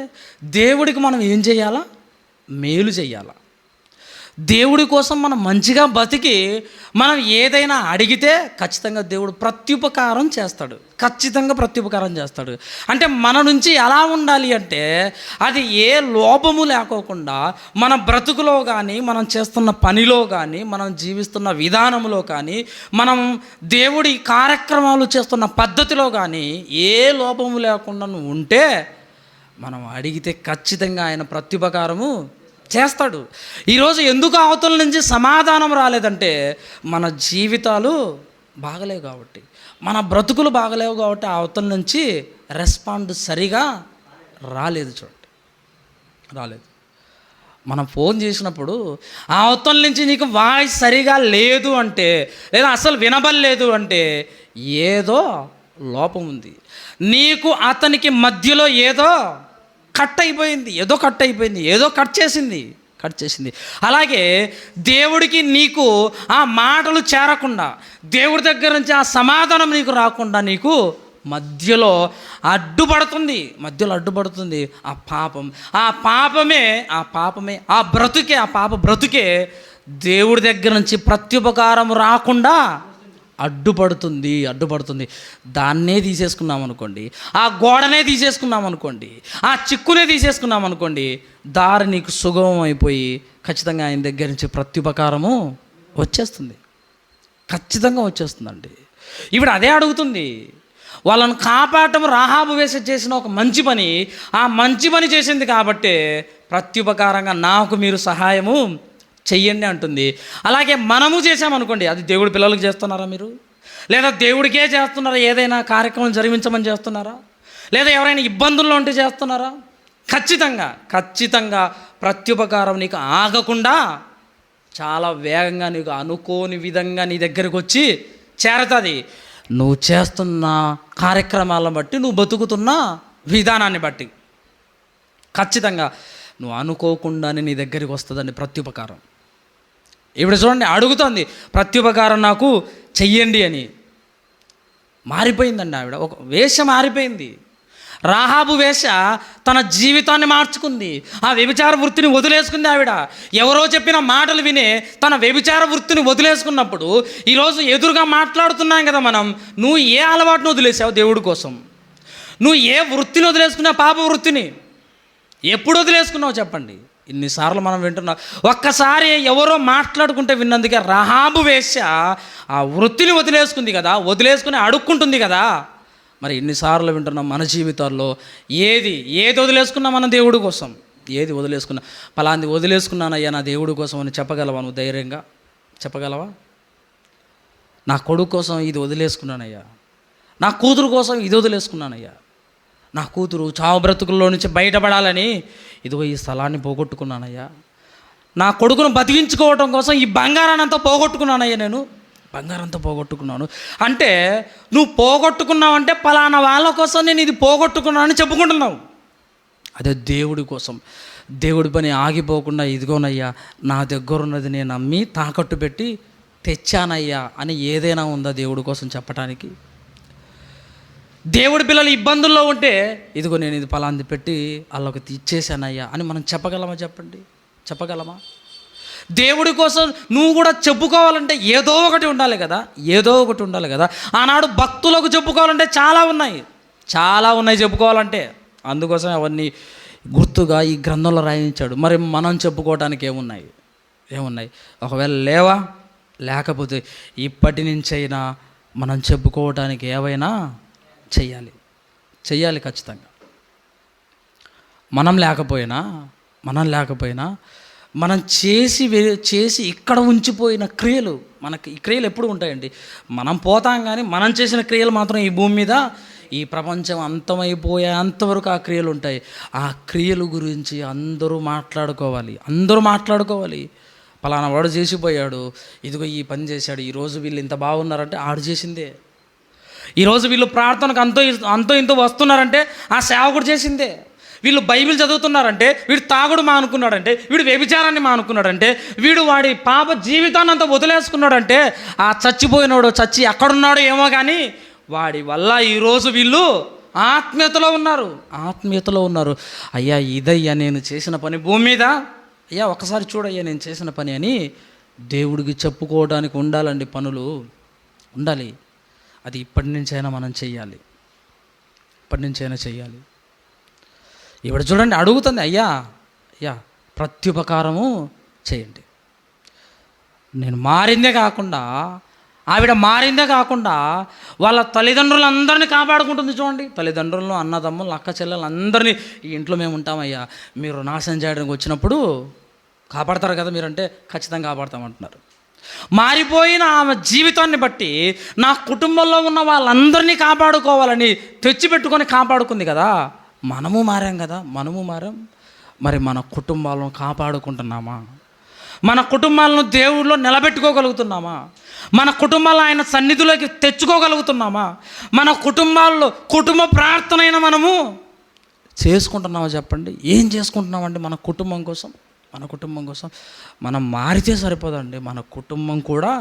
దేవుడికి మనం ఏం చేయాలా? మేలు చేయాలా. దేవుడి కోసం మనం మంచిగా బతికి మనం ఏదైనా అడిగితే ఖచ్చితంగా దేవుడు ప్రత్యుపకారం చేస్తాడు. అంటే మన నుంచి ఎలా ఉండాలి అంటే, అది ఏ లోపము లేకోకుండా మన బ్రతుకులో కానీ, మనం చేస్తున్న పనిలో కానీ, మనం జీవిస్తున్న విధానంలో కానీ, మనం దేవుడి కార్యక్రమాలు చేస్తున్న పద్ధతిలో కానీ ఏ లోపము లేకుండా నువ్వు ఉంటే, మనం అడిగితే ఖచ్చితంగా ఆయన ప్రత్యుపకారము చేస్తాడు. ఈరోజు ఎందుకు అవతల నుంచి సమాధానం రాలేదంటే, మన జీవితాలు బాగలేవు కాబట్టి, మన బ్రతుకులు బాగలేవు కాబట్టి అవతల నుంచి రెస్పాండ్ సరిగా రాలేదు. చూడండి, రాలేదు. మనం ఫోన్ చేసినప్పుడు అవతల నుంచి నీకు వాయిస్ సరిగా లేదు అంటే, లేదా అసలు వినబడలేదు అంటే ఏదో లోపం ఉంది. నీకు అతనికి మధ్యలో ఏదో కట్ అయిపోయింది, ఏదో కట్ చేసింది. అలాగే దేవుడికి నీకు ఆ మాటలు చేరకుండా, దేవుడి దగ్గర నుంచి ఆ సమాధానం నీకు రాకుండా నీకు మధ్యలో అడ్డుపడుతుంది ఆ పాపమే ఆ పాప బ్రతుకే దేవుడి దగ్గర నుంచి ప్రత్యుపకారం రాకుండా అడ్డుపడుతుంది. దాన్నే తీసేసుకున్నాం అనుకోండి, ఆ గోడనే తీసేసుకున్నాం అనుకోండి, ఆ చిక్కునే తీసేసుకున్నాం అనుకోండి, దారి నీకు సుగమం అయిపోయి ఖచ్చితంగా ఆయన దగ్గర నుంచి ప్రత్యుపకారము వచ్చేస్తుంది. ఖచ్చితంగా వచ్చేస్తుందండి. ఇప్పుడు అదే అడుగుతుంది. వాళ్ళను కాపాడటం రాహాబు వేసి చేసిన ఒక మంచి పని, ఆ మంచి పని చేసింది కాబట్టి ప్రత్యుపకారంగా నాకు మీరు సహాయము చెయ్యండి అంటుంది. అలాగే మనము చేసామనుకోండి, అది దేవుడి పిల్లలకు చేస్తున్నారా మీరు? లేదా దేవుడికే చేస్తున్నారా? ఏదైనా కార్యక్రమం జరిపించమని చేస్తున్నారా? లేదా ఎవరైనా ఇబ్బందుల్లో ఉంటే చేస్తున్నారా? ఖచ్చితంగా ప్రత్యుపకారం నీకు ఆగకుండా చాలా వేగంగా నీకు అనుకోని విధంగా నీ దగ్గరికి వచ్చి చేరతుంది. నువ్వు చేస్తున్న కార్యక్రమాలను బట్టి, నువ్వు బతుకుతున్న విధానాన్ని బట్టి ఖచ్చితంగా నువ్వు అనుకోకుండానే నీ దగ్గరికి వస్తుందండి ప్రత్యుపకారం. ఇప్పుడు చూడండి, అడుగుతోంది ప్రత్యుపకారం నాకు చెయ్యండి అని. మారిపోయిందండి ఆవిడ, ఒక వేష మారిపోయింది. రాహాబు వేష తన జీవితాన్ని మార్చుకుంది. ఆ వ్యభిచార వృత్తిని వదిలేసుకుంది ఆవిడ. ఎవరో చెప్పిన మాటలు వినే తన వ్యభిచార వృత్తిని వదిలేసుకున్నప్పుడు ఈరోజు ఎదురుగా మాట్లాడుతున్నాం కదా మనం. నువ్వు ఏ అలవాటును వదిలేసావు దేవుడి కోసం? నువ్వు ఏ వృత్తిని వదిలేసుకున్నావు? పాప వృత్తిని ఎప్పుడు వదిలేసుకున్నావు చెప్పండి? ఇన్నిసార్లు మనం వింటున్నాం. ఒక్కసారి ఎవరో మాట్లాడుకుంటే విన్నందుకే రాహాబు వేష ఆ వృత్తిని వదిలేసుకుంది కదా, వదిలేసుకుని అడుక్కుంటుంది కదా. మరి ఎన్నిసార్లు వింటున్నాం మన జీవితాల్లో? ఏది వదిలేసుకున్నా మనం దేవుడి కోసం? ఏది వదిలేసుకున్నా? పలాంది వదిలేసుకున్నానయ్యా నా దేవుడి కోసం అని చెప్పగలవా? నువ్వు ధైర్యంగా చెప్పగలవా? నా కొడుకు కోసం ఇది వదిలేసుకున్నానయ్యా, నా కూతురు కోసం ఇది వదిలేసుకున్నానయ్యా, నా కూతురు చావు బ్రతుకుల్లో నుంచి బయటపడాలని ఇదిగో ఈ స్థలాన్ని పోగొట్టుకున్నానయ్యా, నా కొడుకును బతికించుకోవటం కోసం ఈ బంగారాన్ని అంతా పోగొట్టుకున్నానయ్యా, నేను బంగారంతో పోగొట్టుకున్నాను అంటే నువ్వు పోగొట్టుకున్నావు అంటే పలానా వాళ్ళ కోసం నేను ఇది పోగొట్టుకున్నానని చెప్పుకుంటున్నావు. అదే దేవుడి కోసం, దేవుడి పని ఆగిపోకుండా ఇదిగోనయ్యా నా దగ్గర ఉన్నది నేను అమ్మి తాకట్టు పెట్టి తెచ్చానయ్యా అని ఏదైనా ఉందా దేవుడి కోసం చెప్పడానికి? దేవుడి పిల్లలు ఇబ్బందుల్లో ఉంటే ఇదిగో నేను ఇది పలాంది పెట్టి వాళ్ళకి ఇచ్చేసానయ్యా అని మనం చెప్పగలమా? చెప్పండి, చెప్పగలమా? దేవుడి కోసం నువ్వు కూడా చెప్పుకోవాలంటే ఏదో ఒకటి ఉండాలి కదా. ఆనాడు భక్తులకు చెప్పుకోవాలంటే చాలా ఉన్నాయి చెప్పుకోవాలంటే. అందుకోసం అవన్నీ గుర్తుగా ఈ గ్రంథంలో రాయించాడు. మరి మనం చెప్పుకోవడానికి ఏమున్నాయి? ఒకవేళ లేకపోతే ఇప్పటి నుంచైనా మనం చెప్పుకోవడానికి ఏవైనా చెయ్యాలి ఖచ్చితంగా. మనం లేకపోయినా మనం చేసి ఇక్కడ ఉంచిపోయిన క్రియలు, మనకి ఈ క్రియలు ఎప్పుడు ఉంటాయండి? మనం పోతాం, కానీ మనం చేసిన క్రియలు మాత్రం ఈ భూమి మీద, ఈ ప్రపంచం అంతవరకు ఆ క్రియలు ఉంటాయి. ఆ క్రియల గురించి అందరూ మాట్లాడుకోవాలి. పలానా వాడు చేసిపోయాడు, ఇదిగో ఈ పని చేశాడు, ఈరోజు వీళ్ళు ఇంత బాగున్నారంటే ఆడు చేసిందే. ఈరోజు వీళ్ళు ప్రార్థనకు అంతో ఇంతో వస్తున్నారంటే ఆ సేవకుడు చేసిందే. వీళ్ళు బైబిల్ చదువుతున్నారంటే, వీడు తాగుడు మానుకున్నాడంటే, వీడు వ్యభిచారాన్ని మానుకున్నాడంటే, వీడు వాడి పాప జీవితాన్ని అంతా వదిలేసుకున్నాడంటే, ఆ చచ్చిపోయినాడు చచ్చి ఎక్కడున్నాడో ఏమో కానీ వాడి వల్ల ఈరోజు వీళ్ళు ఆత్మీయతలో ఉన్నారు. అయ్యా ఇదయ్యా నేను చేసిన పని భూమి మీద, అయ్యా ఒకసారి చూడయ్యా నేను చేసిన పని అని దేవుడికి చెప్పుకోవడానికి ఉండాలండి, పనులు ఉండాలి. అది ఇప్పటి నుంచైనా మనం చెయ్యాలి. ఇప్పుడు చూడండి, అడుగుతుంది అయ్యా ప్రత్యుపకారము చేయండి. ఆవిడ మారిందే కాకుండా వాళ్ళ తల్లిదండ్రులందరినీ కాపాడుకుంటుంది. చూడండి, తల్లిదండ్రులను, అన్నదమ్ములు, అక్క చెల్లెలు అందరినీ, ఈ ఇంట్లో మేము ఉంటామయ్యా, మీరు నాశనం చేయడానికి వచ్చినప్పుడు కాపాడతారు కదా మీరంటే, ఖచ్చితంగా కాపాడతామంటున్నారు. మారిపోయిన ఆమె జీవితాన్ని బట్టి నా కుటుంబంలో ఉన్న వాళ్ళందరినీ కాపాడుకోవాలని తెచ్చిపెట్టుకొని కాపాడుకుంది కదా. మనము మారాం. మరి మన కుటుంబాలను కాపాడుకుంటున్నామా? మన కుటుంబాలను దేవుడిలో నిలబెట్టుకోగలుగుతున్నామా? మన కుటుంబాలను ఆయన సన్నిధిలోకి తెచ్చుకోగలుగుతున్నామా? మన కుటుంబాల్లో కుటుంబ ప్రార్థనైనా మనము చేసుకుంటున్నామా? చెప్పండి, ఏం చేసుకుంటున్నామండి మన కుటుంబం కోసం? మనం మారితే సరిపోదండి, మన కుటుంబం కూడా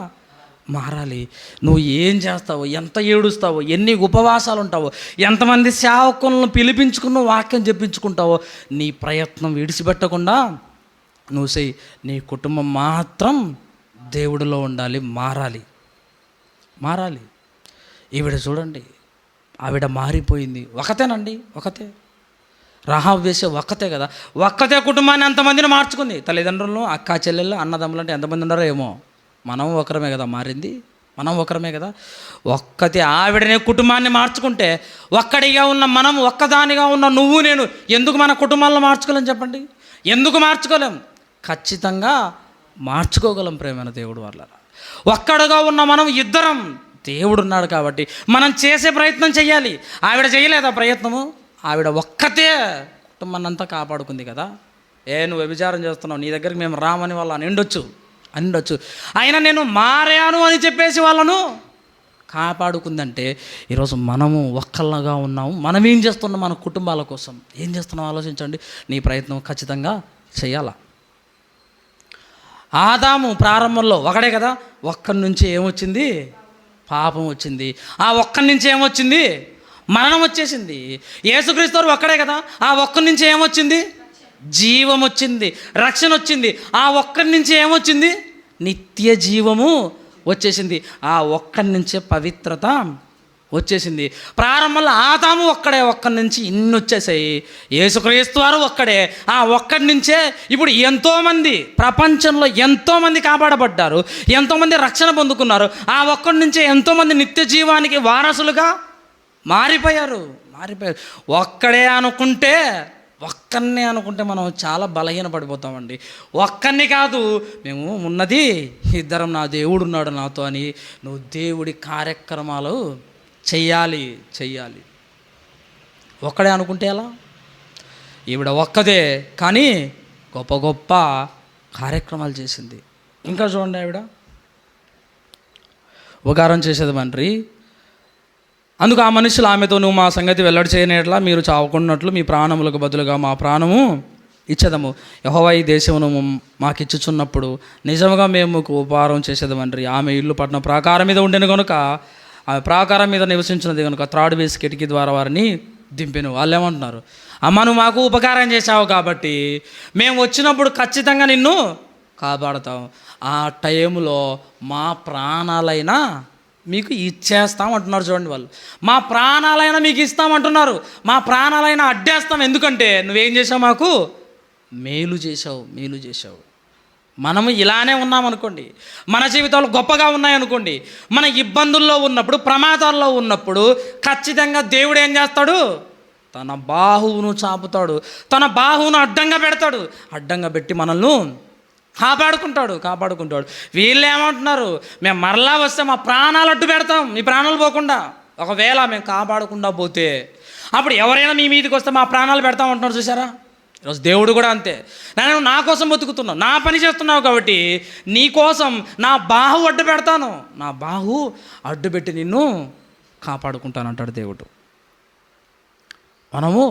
మారాలి. నువ్వు ఏం చేస్తావో, ఎంత ఏడుస్తావో, ఎన్ని ఉపవాసాలు ఉంటావో, ఎంతమంది సేవకులను పిలిపించుకున్న వాక్యం చెప్పించుకుంటావో, నీ ప్రయత్నం విడిచిపెట్టకుండా నువ్వు చెయ్యి. నీ కుటుంబం మాత్రం దేవుడిలో ఉండాలి, మారాలి. మారాలి. ఈవిడ చూడండి, ఆవిడ మారిపోయింది. ఒకతేనండి, ఒకతే. రాహాబు వేసే ఒక్కతే కదా, ఒక్కతే కుటుంబాన్ని అంతమందిని మార్చుకుంది. తల్లిదండ్రులను, అక్క చెల్లెళ్ళు, అన్నదమ్ములు అంటే ఎంతమంది ఉన్నారో ఏమో. మనం ఒకరమే కదా మారింది, మనం ఒకరమే కదా. ఒక్కతే ఆవిడనే కుటుంబాన్ని మార్చుకుంటే, ఒక్కడిగా ఉన్న మనం, ఒక్కదానిగా ఉన్న నువ్వు నేను ఎందుకు మన కుటుంబాలను మార్చుకోలేం చెప్పండి? ఎందుకు మార్చుకోలేం? ఖచ్చితంగా మార్చుకోగలం ప్రేమైన దేవుడు వల్ల. ఒక్కడుగా ఉన్న మనం ఇద్దరం, దేవుడు ఉన్నాడు కాబట్టి మనం చేసే ప్రయత్నం చేయాలి. ఆవిడ చేయలేదా ప్రయత్నము? ఆవిడ ఒక్కతే కుటుంబాన్ని అంతా కాపాడుకుంది కదా. నువ్వు వ్యభిచారం చేస్తున్నావు, నీ దగ్గరికి మేము రామని వాళ్ళు అనిండొచ్చు. అయినా నేను మారాను అని చెప్పేసి వాళ్ళను కాపాడుకుందంటే, ఈరోజు మనము ఒక్కళ్ళగా ఉన్నాము. మనం ఏం చేస్తున్నాం? మన కుటుంబాల కోసం ఏం చేస్తున్నాం ఆలోచించండి. నీ ప్రయత్నం ఖచ్చితంగా చేయాలా. ఆదాము ప్రారంభంలో ఒకడే కదా, ఒక్కడి నుంచి ఏమొచ్చింది? పాపం వచ్చింది. ఆ ఒక్కడి నుంచి ఏమొచ్చింది? మరణం వచ్చేసింది. యేసుక్రీస్తు వారు ఒక్కడే కదా, ఆ ఒక్కడి నుంచి ఏమొచ్చింది? జీవం వచ్చింది, రక్షణ వచ్చింది. ఆ ఒక్కడి నుంచి ఏమొచ్చింది? నిత్య జీవము వచ్చేసింది. ఆ ఒక్కడి నుంచే పవిత్రత వచ్చేసింది. ప్రారంభంలో ఆదాము ఒక్కడి నుంచి ఇన్ని వచ్చేసాయి. యేసుక్రీస్తు వారు ఒక్కడే, ఆ ఒక్కడి నుంచే ఇప్పుడు ఎంతోమంది, ప్రపంచంలో ఎంతోమంది కాపాడబడ్డారు, ఎంతోమంది రక్షణ పొందుకున్నారు. ఆ ఒక్కడి నుంచే ఎంతోమంది నిత్య జీవానికి వారసులుగా మారిపోయారు. ఒక్కడే అనుకుంటే మనం చాలా బలహీన పడిపోతామండి. ఒక్కడిని కాదు, మేము ఉన్నది ఇద్దరం, నా దేవుడు ఉన్నాడు నాతో అని నువ్వు దేవుడి కార్యక్రమాలు చెయ్యాలి. ఒక్కడే అనుకుంటే ఎలా? ఈవిడ ఒక్కదే కానీ గొప్ప గొప్ప కార్యక్రమాలు చేసింది. ఇంకా చూడండి, ఆవిడ ఉపకారం చేసేది మండ్రి. అందుకు ఆ మనుషులు ఆమెతో, నువ్వు మా సంగతి వెల్లడి చేయనట్లా మీరు చావకున్నట్లు మీ ప్రాణములకు బదులుగా మా ప్రాణము ఇచ్చేదము. యెహోవా ఈ దేశమును మాకిచ్చుచున్నప్పుడు నిజంగా మేము మీకు ఉపకారం చేసేదమండ్రి. ఆమె ఇల్లు పట్టణం ప్రాకారం మీద ఉండేను కనుక, ఆమె ప్రాకారం మీద నివసించినది కనుక త్రాడు వేసి కిటికీ ద్వారా వారిని దింపెను. వాళ్ళు ఏమంటున్నారు? అమ్మ, నువ్వు మాకు ఉపకారం చేసావు కాబట్టి మేము వచ్చినప్పుడు ఖచ్చితంగా నిన్ను కాపాడుతాం. ఆ టైంలో మా ప్రాణాలైనా మీకు ఇచ్చేస్తాం అంటున్నారు. చూడండి, వాళ్ళు మా ప్రాణాలైనా మీకు ఇస్తామంటున్నారు. మా ప్రాణాలైనా అడ్డేస్తాం. ఎందుకంటే నువ్వేం చేసావు? మాకు మేలు చేసావు. మనము ఇలానే ఉన్నామనుకోండి, మన జీవితాలు గొప్పగా ఉన్నాయనుకోండి, మన ఇబ్బందుల్లో ఉన్నప్పుడు, ప్రమాదాల్లో ఉన్నప్పుడు ఖచ్చితంగా దేవుడు ఏం చేస్తాడు? తన బాహువును చాపుతాడు, తన బాహువును అడ్డంగా పెడతాడు. అడ్డంగా పెట్టి మనల్ని కాపాడుకుంటాడు. వీళ్ళు ఏమంటున్నారు? మేము మరలా వస్తే మా ప్రాణాలు అడ్డు పెడతాం, మీ ప్రాణాలు పోకుండా. ఒకవేళ మేము కాపాడకుండా పోతే అప్పుడు ఎవరైనా మీ మీదకి వస్తే మా ప్రాణాలు పెడతామంటున్నారు. చూసారా? ఈరోజు దేవుడు కూడా అంతే. నేను నా కోసం బతుకుతున్నావు, నా పని చేస్తున్నావు కాబట్టి నీ కోసం నా బాహు అడ్డు పెడతాను, నా బాహు అడ్డు పెట్టి నిన్ను కాపాడుకుంటాను అంటాడు దేవుడు. మనము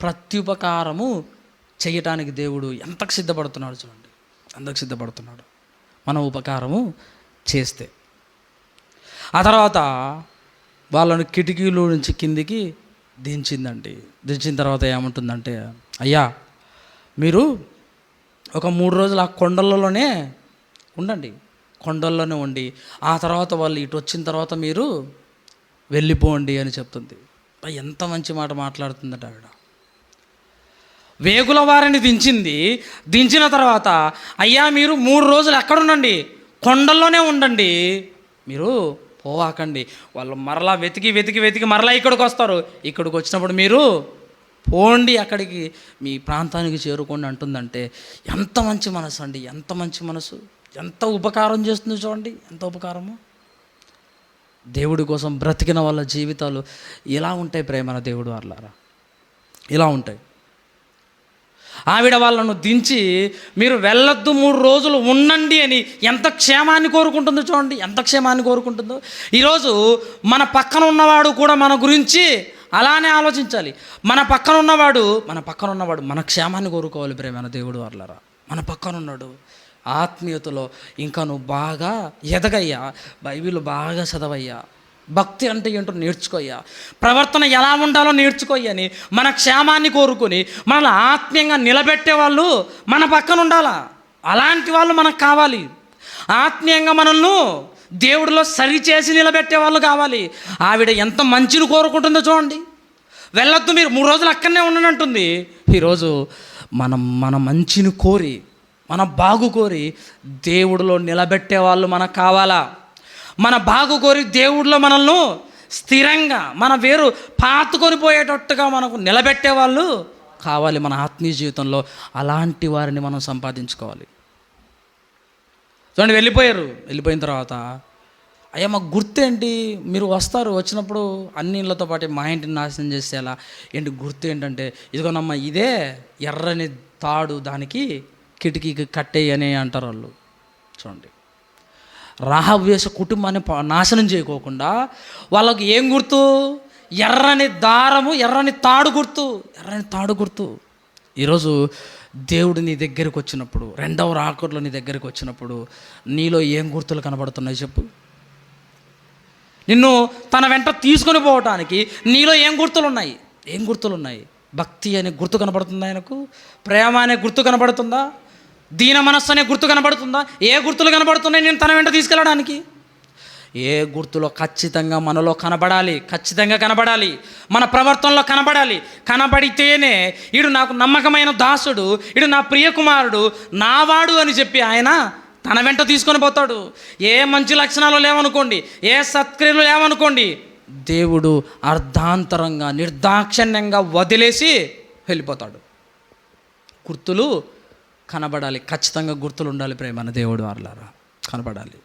ప్రత్యుపకారము చేయటానికి దేవుడు ఎంతకు సిద్ధపడుతున్నాడు చూడండి, ఎంతకు సిద్ధపడుతున్నాడు మనం ఉపకారము చేస్తే. ఆ తర్వాత వాళ్ళను కిటికీలో నుంచి కిందికి దించిందండి. దించిన తర్వాత ఏమంటుందంటే, అయ్యా మీరు ఒక 3 రోజులు ఆ కొండలలోనే ఉండి ఆ తర్వాత వాళ్ళు ఇటు వచ్చిన తర్వాత మీరు వెళ్ళిపోండి అని చెప్తుంది. ఎంత మంచి మాట మాట్లాడుతుందట ఆవిడ. వేగుల వారిని దించిన తర్వాత, అయ్యా మీరు 3 రోజులు ఎక్కడుండండి? కొండల్లోనే ఉండండి, మీరు పోవాకండి. వాళ్ళు మరలా వెతికి మరలా ఇక్కడికి వస్తారు. ఇక్కడికి వచ్చినప్పుడు మీరు పోండి, అక్కడికి మీ ప్రాంతానికి చేరుకోండి అంటుందంటే ఎంత మంచి మనసు అండి, ఎంత మంచి మనసు, ఎంత ఉపకారం చేస్తుంది చూడండి, ఎంత ఉపకారము. దేవుడి కోసం బ్రతికిన వాళ్ళ జీవితాలు ఇలా ఉంటాయి ప్రేమన దేవుడు వాళ్ళారా, ఇలా ఉంటాయి. ఆవిడ వాళ్ళను దించి మీరు వెళ్ళొద్దు 3 రోజులు ఉండండి అని ఎంత క్షేమాన్ని కోరుకుంటుందో చూడండి, ఎంత క్షేమాన్ని కోరుకుంటుందో. ఈరోజు మన పక్కన ఉన్నవాడు కూడా మన గురించి అలానే ఆలోచించాలి. మన పక్కన ఉన్నవాడు మన క్షేమాన్ని కోరుకోవాలి ప్రేమైన దేవుడు వాళ్ళారా. మన పక్కన ఉన్నాడు, ఆత్మీయతలో ఇంకా నువ్వు బాగా ఎదగయ్యా, బైబిల్ బాగా చదవయ్యా, భక్తి అంటే ఏంటో నేర్చుకోయ్యా, ప్రవర్తన ఎలా ఉండాలో నేర్చుకోయ్యని మన క్షేమాన్ని కోరుకొని మనల్ని ఆత్మీయంగా నిలబెట్టే వాళ్ళు మన పక్కన ఉండాలా. అలాంటి వాళ్ళు మనకు కావాలి. ఆత్మీయంగా మనల్ని దేవుడిలో సరి చేసి నిలబెట్టే వాళ్ళు కావాలి. ఆవిడ ఎంత మంచిని కోరుకుంటుందో చూడండి. వెళ్ళొద్దు మీరు 3 రోజులు అక్కడనే ఉండనంటుంది. ఈరోజు మన మంచిని కోరి, మన బాగు కోరి దేవుడిలో నిలబెట్టే వాళ్ళు మనకు కావాలా? మన బాగు కోరి దేవుడిలో మనల్ని స్థిరంగా మన వేరు పాతుకొని పోయేటట్టుగా మనకు నిలబెట్టే వాళ్ళు కావాలి మన ఆత్మీయ జీవితంలో. అలాంటి వారిని మనం సంపాదించుకోవాలి. చూడండి, వెళ్ళిపోయిన తర్వాత అయ్యా మాకు గుర్తేంటి, మీరు వస్తారు, వచ్చినప్పుడు అన్ని ఇళ్ళతో పాటు మా ఇంటిని నాశనం చేసేలా ఏంటి గుర్తు ఏంటంటే, ఇదిగోనమ్మా ఇదే ఎర్రని తాడు, దానికి కిటికీకి కట్టేయి అని అంటారు వాళ్ళు. చూడండి, రాహాబు వేసే కుటుంబాన్ని నాశనం చేయకోకుండా వాళ్ళకి ఏం గుర్తు? ఎర్రని దారము, ఎర్రని తాడు గుర్తు. ఈరోజు దేవుడు నీ దగ్గరికి వచ్చినప్పుడు, రెండవ రాకడలో నీ దగ్గరికి వచ్చినప్పుడు నీలో ఏం గుర్తులు కనబడుతున్నాయి చెప్పు? నిన్ను తన వెంట తీసుకొని పోవటానికి నీలో ఏం గుర్తులు ఉన్నాయి? భక్తి అనే గుర్తు కనబడుతుందా ఆయనకు? ప్రేమ అనే గుర్తు కనబడుతుందా? దీన మనస్సు అనే గుర్తు కనబడుతుందా? ఏ గుర్తులు కనబడుతున్నాయి నేను తన వెంట తీసుకెళ్ళడానికి? ఏ గుర్తులో ఖచ్చితంగా మనలో ఖచ్చితంగా కనబడాలి. మన ప్రవర్తనలో కనబడితేనే ఈడు నాకు నమ్మకమైన దాసుడు, ఈడు నా ప్రియకుమారుడు, నావాడు అని చెప్పి ఆయన తన వెంట తీసుకొని పోతాడు. ఏ మంచి లక్షణాలు లేవనుకోండి, ఏ సత్క్రియలు లేవనుకోండి, దేవుడు అర్ధాంతరంగా నిర్దాక్షిణ్యంగా వదిలేసి వెళ్ళిపోతాడు. గుర్తులు కనబడాలి, ఖచ్చితంగా గుర్తులు ఉండాలి. ప్రేమ దేవుడు వారలారా, కనబడాలి.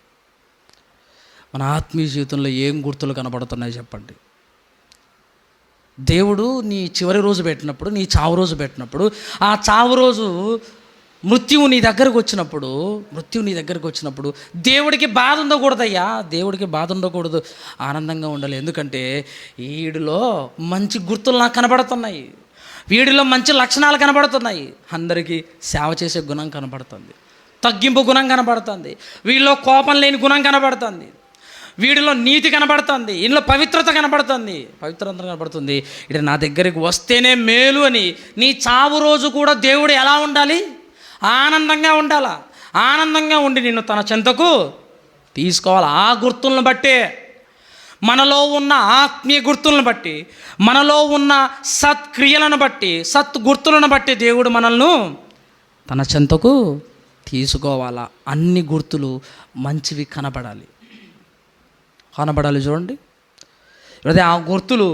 మన ఆత్మీయ జీవితంలో ఏం గుర్తులు కనబడుతున్నాయి చెప్పండి? దేవుడు నీ చివరి రోజు పెట్టినప్పుడు, నీ చావు రోజు పెట్టినప్పుడు, ఆ చావు రోజు మృత్యువు నీ దగ్గరకు వచ్చినప్పుడు దేవుడికి బాధ ఉండకూడదయ్యా, దేవుడికి బాధ ఉండకూడదు, ఆనందంగా ఉండాలి. ఎందుకంటే వీడిలో మంచి గుర్తులు నాకు కనబడుతున్నాయి, వీడిలో మంచి లక్షణాలు కనబడుతున్నాయి. అందరికీ సేవ చేసే గుణం కనబడుతుంది, తగ్గింపు గుణం కనబడుతుంది, వీళ్ళలో కోపం లేని గుణం కనబడుతుంది, వీడిలో నీతి కనబడుతుంది, ఇందులో పవిత్రత కనబడుతుంది. ఇటు నా దగ్గరికి వస్తేనే మేలు అని నీ చావు రోజు కూడా దేవుడు ఎలా ఉండాలి? ఆనందంగా ఉండి నిన్ను తన చెంతకు తీసుకోవాలి. ఆ గుర్తులను బట్టే, మనలో ఉన్న ఆత్మీయ గుర్తులను బట్టి, మనలో ఉన్న సత్క్రియలను బట్టి, గుర్తులను బట్టి దేవుడు మనల్ని తన చెంతకు తీసుకోవాలా. అన్ని గుర్తులు మంచివి కనబడాలి. చూడండి, అదే ఆ గుర్తులు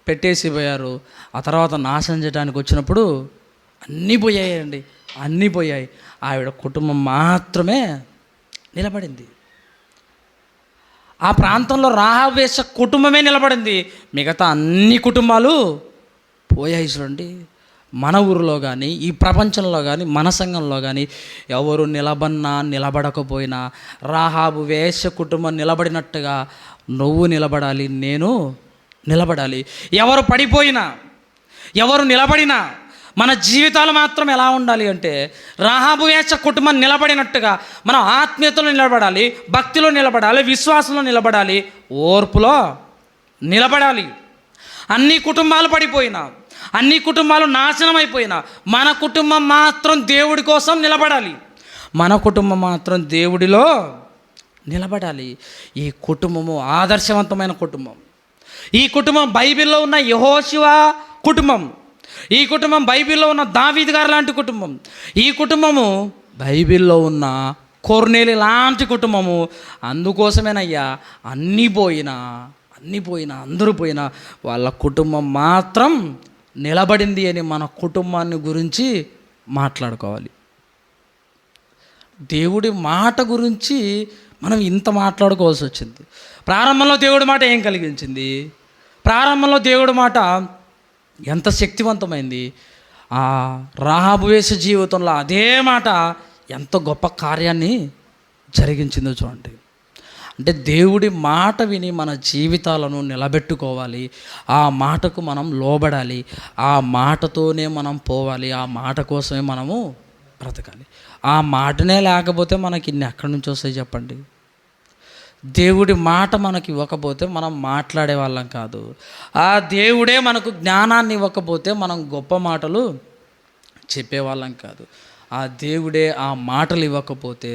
పెట్టేసి పోయారు. ఆ తర్వాత నాశనం చేయడానికి వచ్చినప్పుడు అన్నీ పోయాయి. ఆవిడ కుటుంబం మాత్రమే నిలబడింది. ఆ ప్రాంతంలో రాహాబు వేసే కుటుంబమే నిలబడింది, మిగతా అన్ని కుటుంబాలు పోయాయి. చూడండి, మన ఊరిలో కానీ, ఈ ప్రపంచంలో కానీ, మన సంఘంలో కానీ ఎవరు నిలబడకపోయినా రాహాబు వేసే కుటుంబం నిలబడినట్టుగా నువ్వు నిలబడాలి, నేను నిలబడాలి. ఎవరు పడిపోయినా, ఎవరు నిలబడినా మన జీవితాలు మాత్రం ఎలా ఉండాలి అంటే రాహాబు వేసే కుటుంబం నిలబడినట్టుగా మనం ఆత్మీయతలో నిలబడాలి, భక్తిలో నిలబడాలి, విశ్వాసంలో నిలబడాలి, ఓర్పులో నిలబడాలి. అన్ని కుటుంబాలు పడిపోయినా, అన్ని కుటుంబాలు నాశనం అయిపోయినా మన కుటుంబం మాత్రం దేవుడి కోసం నిలబడాలి, మన కుటుంబం మాత్రం దేవుడిలో నిలబడాలి. ఈ కుటుంబము ఆదర్శవంతమైన కుటుంబం. ఈ కుటుంబం బైబిల్లో ఉన్న యెహోషువ కుటుంబం. ఈ కుటుంబం బైబిల్లో ఉన్న దావీదు గారు లాంటి కుటుంబం. ఈ కుటుంబము బైబిల్లో ఉన్న కొర్నేలి లాంటి కుటుంబము. అందుకోసమేనయ్యా అన్నీ పోయినా అందరూ పోయినా వాళ్ళ కుటుంబం మాత్రం నిలబడింది అని మన కుటుంబాన్ని గురించి మాట్లాడుకోవాలి. దేవుడి మాట గురించి మనం ఇంత మాట్లాడుకోవాల్సి వచ్చింది. ప్రారంభంలో దేవుడి మాట ఏం కలిగించింది? ప్రారంభంలో దేవుడి మాట ఎంత శక్తివంతమైంది. ఆ రాహాబు వేసే జీవితంలో అదే మాట ఎంత గొప్ప కార్యాన్ని జరిగించిందో చూడండి. అంటే దేవుడి మాట విని మన జీవితాలను నిలబెట్టుకోవాలి, ఆ మాటకు మనం లోబడాలి, ఆ మాటతోనే మనం పోవాలి, ఆ మాట కోసమే మనము బ్రతకాలి. ఆ మాటనే లేకపోతే మనకి ఇన్ని ఎక్కడి నుంచి వస్తాయి చెప్పండి? దేవుడి మాట మనకి ఇవ్వకపోతే మనం మాట్లాడే వాళ్ళం కాదు. ఆ దేవుడే మనకు జ్ఞానాన్ని ఇవ్వకపోతే మనం గొప్ప మాటలు చెప్పేవాళ్ళం కాదు. ఆ దేవుడే ఆ మాటలు ఇవ్వకపోతే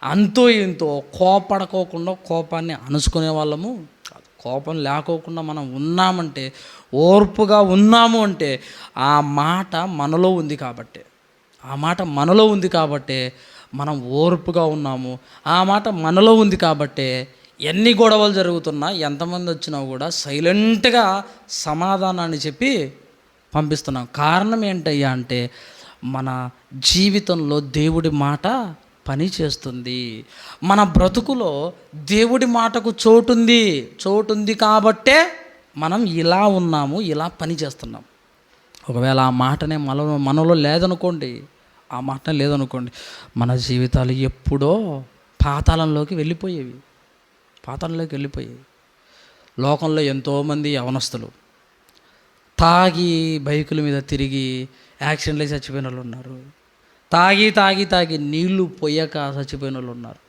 అంతో ఇంతో కోపడుకోకుండా కోపాన్ని అణుచుకునే వాళ్ళము కాదు. కోపం లేకోకుండా మనం ఉన్నామంటే, ఓర్పుగా ఉన్నాము అంటే ఆ మాట మనలో ఉంది కాబట్టే, ఆ మాట మనలో ఉంది కాబట్టే మనం ఓర్పుగా ఉన్నాము. ఆ మాట మనలో ఉంది కాబట్టే ఎన్ని గొడవలు జరుగుతున్నా, ఎంతమంది వచ్చినా కూడా సైలెంట్గా సమాధానాన్ని చెప్పి పంపిస్తున్నాం. కారణం ఏంటయ్యా అంటే, మన జీవితంలో దేవుడి మాట పని చేస్తుంది. మన బ్రతుకులో దేవుడి మాటకు చోటుంది కాబట్టే మనం ఇలా ఉన్నాము, ఇలా పని చేస్తున్నాం. ఒకవేళ ఆ మాటనే మనలో లేదనుకోండి, ఆ మాటనే లేదనుకోండి, మన జీవితాలు ఎప్పుడో పాతాళంలోకి వెళ్ళిపోయేవి. లోకంలో ఎంతోమంది యవనస్తులు తాగి బైకుల మీద తిరిగి యాక్సిడెంట్లు అయి చచ్చిపోయిన వాళ్ళు ఉన్నారు. తాగి నీళ్లు పోయాక చచ్చిపోయిన వాళ్ళు ఉన్నారు.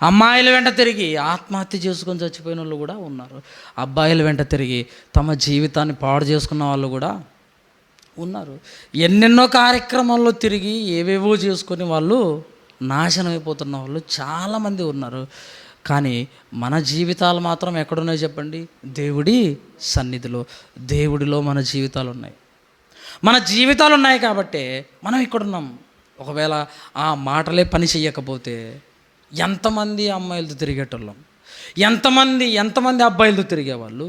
అమ్మాయిల వెంట తిరిగి ఆత్మహత్య చేసుకొని చచ్చిపోయిన వాళ్ళు కూడా ఉన్నారు. అబ్బాయిల వెంట తిరిగి తమ జీవితాన్ని పాడు చేసుకున్న వాళ్ళు కూడా ఉన్నారు. ఎన్నెన్నో కార్యక్రమాల్లో తిరిగి ఏవేవో చేసుకొని వాళ్ళు నాశనం అయిపోతున్న వాళ్ళు చాలామంది ఉన్నారు. కానీ మన జీవితాలు మాత్రం ఎక్కడున్నాయి చెప్పండి? దేవుడి సన్నిధిలో, దేవుడిలో మన జీవితాలు ఉన్నాయి. మన జీవితాలు ఉన్నాయి కాబట్టే మనం ఇక్కడున్నాం. ఒకవేళ ఆ మాటలే పని చెయ్యకపోతే ఎంతమంది అమ్మాయిలతో తిరిగేటోళ్ళం, ఎంతమంది అబ్బాయిలతో తిరిగేవాళ్ళు,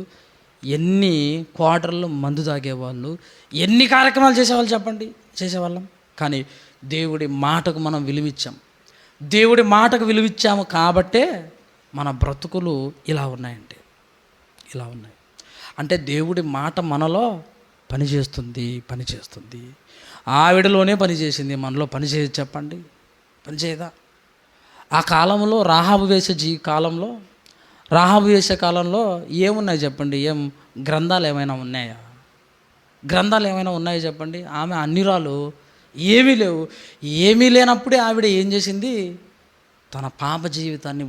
ఎన్ని క్వార్టర్లు మందు తాగేవాళ్ళు, ఎన్ని కార్యక్రమాలు చేసేవాళ్ళు చెప్పండి, చేసేవాళ్ళం. కానీ దేవుడి మాటకు మనం విలువిచ్చాం. దేవుడి మాటకు విలువిచ్చాము కాబట్టే మన బ్రతుకులు ఇలా ఉన్నాయి. అంటే దేవుడి మాట మనలో పనిచేస్తుంది. ఆవిడలోనే పనిచేసింది, మనలో పనిచేయదు చెప్పండి? పనిచేయదా? ఆ కాలంలో రాహాబు వేసే కాలంలో ఏమున్నాయి చెప్పండి? గ్రంథాలు ఏమైనా ఉన్నాయా చెప్పండి? ఆమె అన్యురాలు, ఏమీ లేవు. ఏమీ లేనప్పుడే ఆవిడ ఏం చేసింది? తన పాప జీవితాన్ని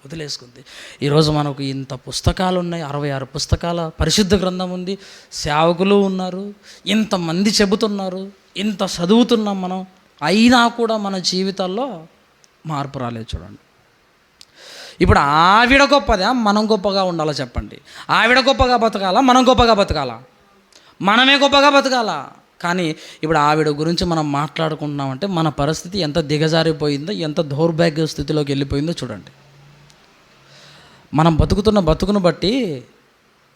వదిలేసుకుంది. ఈరోజు మనకు ఇంత పుస్తకాలు ఉన్నాయి, 66 పుస్తకాల పరిశుద్ధ గ్రంథం ఉంది, సేవకులు ఉన్నారు, ఇంతమంది చెబుతున్నారు, ఇంత చదువుతున్నాం మనం, అయినా కూడా మన జీవితాల్లో మార్పు రాలేదు. చూడండి, ఇప్పుడు ఆవిడ గొప్పదా, మనం గొప్పగా ఉండాలా చెప్పండి? ఆవిడ గొప్పగా బతకాలా, మనం గొప్పగా బతకాలా? మనమే గొప్పగా బతకాలా? కానీ ఇప్పుడు ఆవిడ గురించి మనం మాట్లాడుకుంటున్నామంటే మన పరిస్థితి ఎంత దిగజారిపోయిందో, ఎంత దౌర్భాగ్య స్థితిలోకి వెళ్ళిపోయిందో చూడండి. మనం బతుకును బట్టి,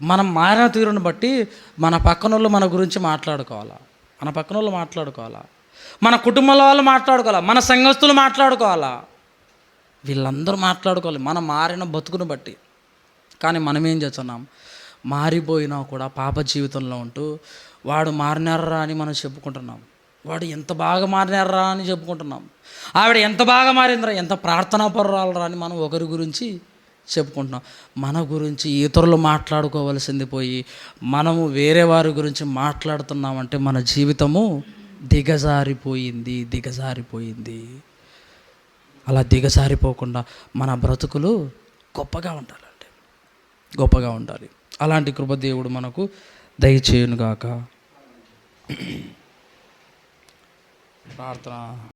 మనం మారిన తీరును బట్టి మన పక్కనోళ్ళు మన గురించి మాట్లాడుకోవాలా, మన కుటుంబంలో వాళ్ళు మాట్లాడుకోవాలా, మన సంఘస్థులు మాట్లాడుకోవాలా, వీళ్ళందరూ మాట్లాడుకోవాలి మనం మారిన బతుకును బట్టి. కానీ మనం ఏం చేస్తున్నాం? మారిపోయినా కూడా పాప జీవితంలో ఉంటూ వాడు మారినారా అని మనం చెప్పుకుంటున్నాం, వాడు ఎంత బాగా మారినారా అని చెప్పుకుంటున్నాం, ఆవిడ ఎంత బాగా మారిందిరా, ఎంత ప్రార్థనాపరురాలరా అని మనం ఒకరి గురించి చెప్పుకుంటున్నాం. మన గురించి ఇతరులు మాట్లాడుకోవలసింది పోయి మనము వేరే వారి గురించి మాట్లాడుతున్నామంటే మన జీవితము దిగజారిపోయింది. అలా దిగజారిపోకుండా మన బ్రతుకులు గొప్పగా ఉండాలి. అలాంటి కృప దేవుడు మనకు దయచేయునుగాక. ప్రార్థన.